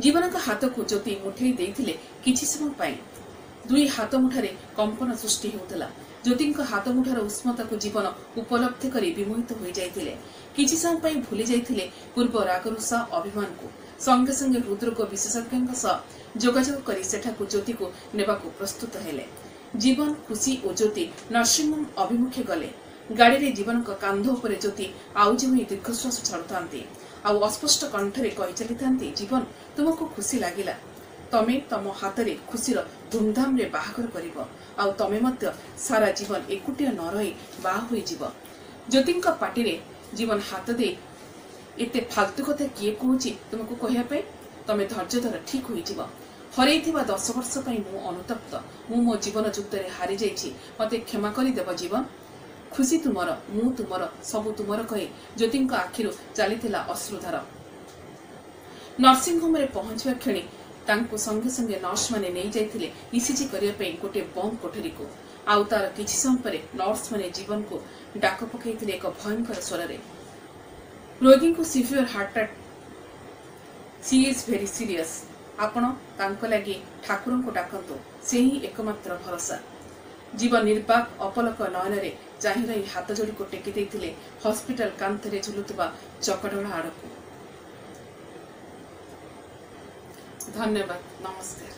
ଜୀବନଙ୍କ ହାତକୁ ଜ୍ୟୋତି ମୁଠେଇ ଦେଇଥିଲେ କିଛି ସମୟ ପାଇଁ। 2 ହାତ ମୁଠାରେ କମ୍ପନ ସୃଷ୍ଟି ହେଉଥିଲା। ଜ୍ୟୋତିଙ୍କ ହାତ ମୁଠାର ଉଷ୍ମତାକୁ ଜୀବନ ଉପଲବ୍ଧି କରି ବିମୋହିତ ହୋଇଯାଇଥିଲେ। କିଛି ସମୟ ପାଇଁ ଭୁଲି ଯାଇଥିଲେ ପୂର୍ବ ରାଗରୁଷା, ଅଭିମାନକୁ। ସଙ୍ଗେ ସଙ୍ଗେ ହୃଦରୋଗ ବିଶେଷଜ୍ଞଙ୍କ ସହ ଯୋଗାଯୋଗ କରି ସେଠାକୁ ଜ୍ୟୋତିକୁ ନେବାକୁ ପ୍ରସ୍ତୁତ ହେଲେ। ଜୀବନ, ଖୁସି ଓ ଜ୍ୟୋତି ନର୍ସିଂହୋମ ଅଭିମୁଖେ ଗଲେ। ଗାଡ଼ିରେ ଜୀବନଙ୍କ କାନ୍ଧ ଉପରେ ଜ୍ୟୋତି ଆଉଜି ହୋଇ ଦୀର୍ଘଶ୍ୱାସ ଛାଡୁଥାନ୍ତି। ଆଉ ଅସ୍ପଷ୍ଟ କଣ୍ଠରେ କହି ଚାଲିଥାନ୍ତି, ଜୀବନ, ତୁମକୁ ଖୁସି ଲାଗିଲା? ତମେ ତମ ହାତରେ ଖୁସିର ଧୁମଧାମରେ ବାହାଘର କରିବ। ଆଉ ତମେ ମଧ୍ୟ ସାରା ଜୀବନ ଏକୁଟିଆ ନ ରହି ବାହା ହୋଇଯିବ। ଜ୍ୟୋତିଙ୍କ ପାଟିରେ ଜୀବନ ହାତ ଦେଇ, ଏତେ ଫାଲତୁ କଥା କିଏ କହୁଛି ତୁମକୁ କହିବା ପାଇଁ? ତମେ ଧୈର୍ଯ୍ୟ ଧର, ଠିକ ହୋଇଯିବ। ହରେଇଥିବା 10 ବର୍ଷ ପାଇଁ ମୁଁ ଅନୁତପ୍ତ। ମୁଁ ମୋ ଜୀବନ ଯୁଦ୍ଧରେ ହାରି ଯାଇଛି। ମତେ କ୍ଷମା କରିଦେବ ଜୀବନ। ଖୁସି ତୁମର, ମୁଁ ତୁମର, ସବୁ ତୁମର କହି ଜ୍ୟୋତିଙ୍କ ଆଖିରୁ ଚାଲିଥିଲା ଅଶ୍ରୁଧାର। ନର୍ସିଂହୋମରେ ପହଞ୍ଚିବା କ୍ଷଣି ତାଙ୍କୁ ସଙ୍ଗେ ସଙ୍ଗେ ନର୍ସମାନେ ନେଇଯାଇଥିଲେ ଇସିଜି କରିବା ପାଇଁ ଗୋଟିଏ ବନ୍ଦ କୋଠରୀକୁ। ଆଉ ତାର କିଛି ସମୟ ପରେ ନର୍ସମାନେ ଜୀବନକୁ ଡାକ ପକାଇଥିଲେ ଏକ ଭୟଙ୍କର ସ୍ୱରରେ, ରୋଗୀଙ୍କୁ severe heart attack, C is very serious. ଆପଣ ତାଙ୍କ ଲାଗି ଠାକୁରଙ୍କୁ ଡାକନ୍ତୁ, ସେ ହିଁ ଏକମାତ୍ର ଭରସା। ଜୀବନ ନିର୍ବାକ ଅପଲକ ନୟନରେ ଚାହିଁ ରହି ହାତ ଯୋଡ଼ିକୁ ଟେକି ଦେଇଥିଲେ ହସ୍ପିଟାଲ କାନ୍ଥରେ ଝୁଲୁଥିବା ଚକଡୋଳା ଆଡ଼କୁ। ଧନ୍ୟବାଦ, ନମସ୍କାର।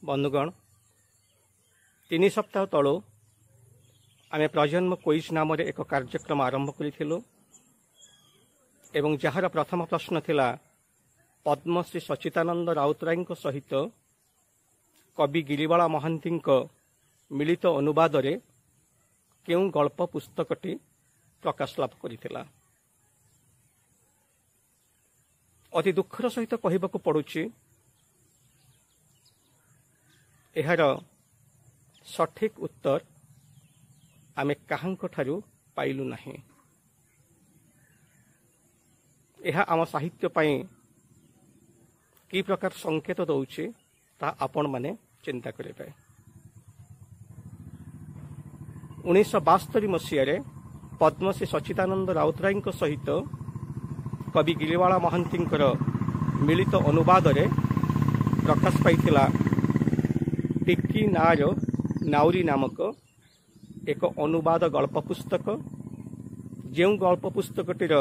ବନ୍ଧୁଗଣ, 3 ସପ୍ତାହ ତଳୁ ଆମେ ପ୍ରଜନ୍ମ କୁଇଜ୍ ନାମରେ ଏକ କାର୍ଯ୍ୟକ୍ରମ ଆରମ୍ଭ କରିଥିଲୁ ଏବଂ ଯାହାର ପ୍ରଥମ ପ୍ରଶ୍ନ ଥିଲା ପଦ୍ମଶ୍ରୀ ସଚ୍ଚିଦାନନ୍ଦ ରାଉତରାୟଙ୍କ ସହିତ କବି ଗିରିବାଳା ମହାନ୍ତିଙ୍କ ମିଳିତ ଅନୁବାଦରେ କେଉଁ ଗଳ୍ପ ପୁସ୍ତକଟି ପ୍ରକାଶ ଲାଭ କରିଥିଲା। ଅତି ଦୁଃଖର ସହିତ କହିବାକୁ ପଡ଼ୁଛି, ଏହାର ସଠିକ୍ ଉତ୍ତର ଆମେ କାହାଙ୍କଠାରୁ ପାଇଲୁ ନାହିଁ। यह आम साहित्य पाई कि प्रकार संकेत दौची ता आपण माने चिंता करेंगे। 1972 मसीह पद्मश्री सच्चिदानंद राउतराय सहित कवि गिरिवाला महांती मिलित अनुवाद रे प्रकाश पाइथिला टिक्की नार नाउरी नामक एक अनुवाद गल्प पुस्तक, जो गल्प पुस्तकटीर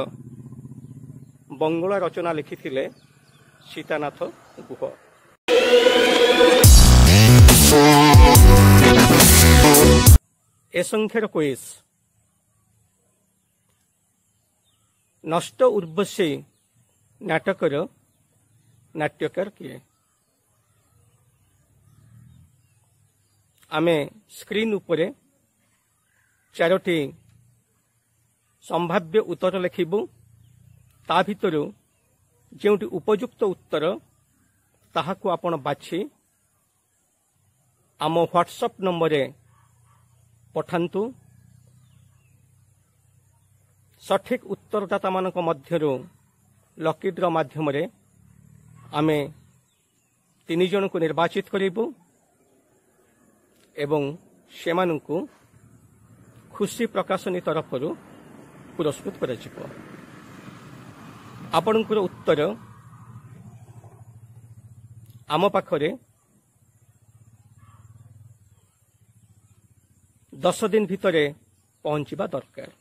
बंगला रचना लिखिथिले सीतानाथ गुह। ए संख्यार क्वेस नष्ट उर्वशी नाटकर नाट्यकार किए। आमे स्क्रीन उपरे 4टी संभाव्य उत्तर लिखिबु। ता भितरु जेउटी उपयुक्त उत्तर ताहाकु आपण बाछि आम व्हाट्सएप नंबर पठान्तु। सठिक उत्तरदाता मानक मध्यरु लकी ड्र माध्यम रे आमे 3 जन को निर्वाचित करिबु एवं सेमानंकु खुशी प्रकाशनी तरफरु पुरस्कृत कराजिबो। आपणकर उत्तर आम पाखरे 10 दिन भितरे पहुंचीबा दरकार।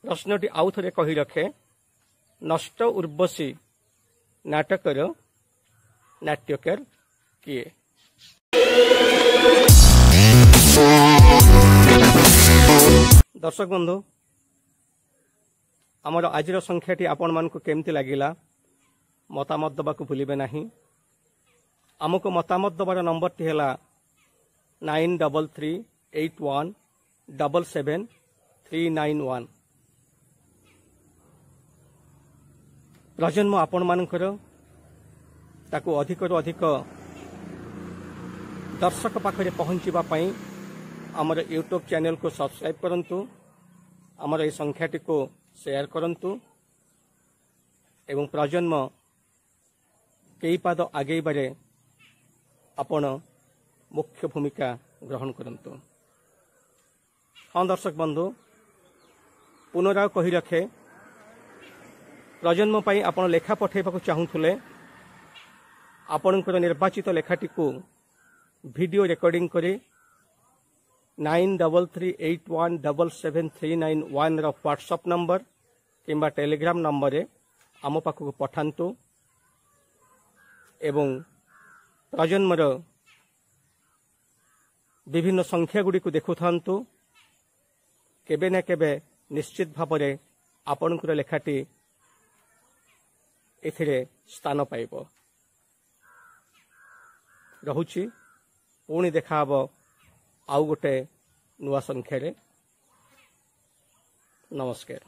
प्रश्नटी आउ थरे कहि रखे, नष्ट उर्वशी नाटकर नाट्यकार किए? दर्शक बंधु, आमर आज संख्याटी आपण मानकु केमती लागिला मतामत दबाकु भूलिबे नाही। आमको मतामत दबार नंबरटी हैला 9338177391। प्रजन्म आपण मानकर ताकु अधिक रु अधिक दर्शक पाखरे पहुंचीबा पई आमर यूट्यूब चैनल को सब्सक्राइब करंतु, आमर ए संख्याटी को शेयर करंतु एवं प्रजन्म कई पाद आगे बारे आपण मुख्य भूमिका ग्रहण करंतु। हाँ दर्शक बंधु, पुनराय कहि रखे, प्रजन्म पाई आपण लेखा पठेबाकु चाहुथुले आपणकर निर्वाचित लेखाटी को वीडियो रिकॉर्डिंग करे 9338177391 रो व्हाट्सएप नंबर किंबा टेलीग्राम नंबर रे आम पाखक पठान्तु एवं प्रजन्मर विभिन्न संख्या गुड़ी को देखु थांतु। केबे ना केबे निश्चित भाव में आपणकर लेखाटी एथिरे स्थान पाइब। रहुछि, पुणी देखा हब आउ गोटे नुआ संख्या रे। नमस्कार।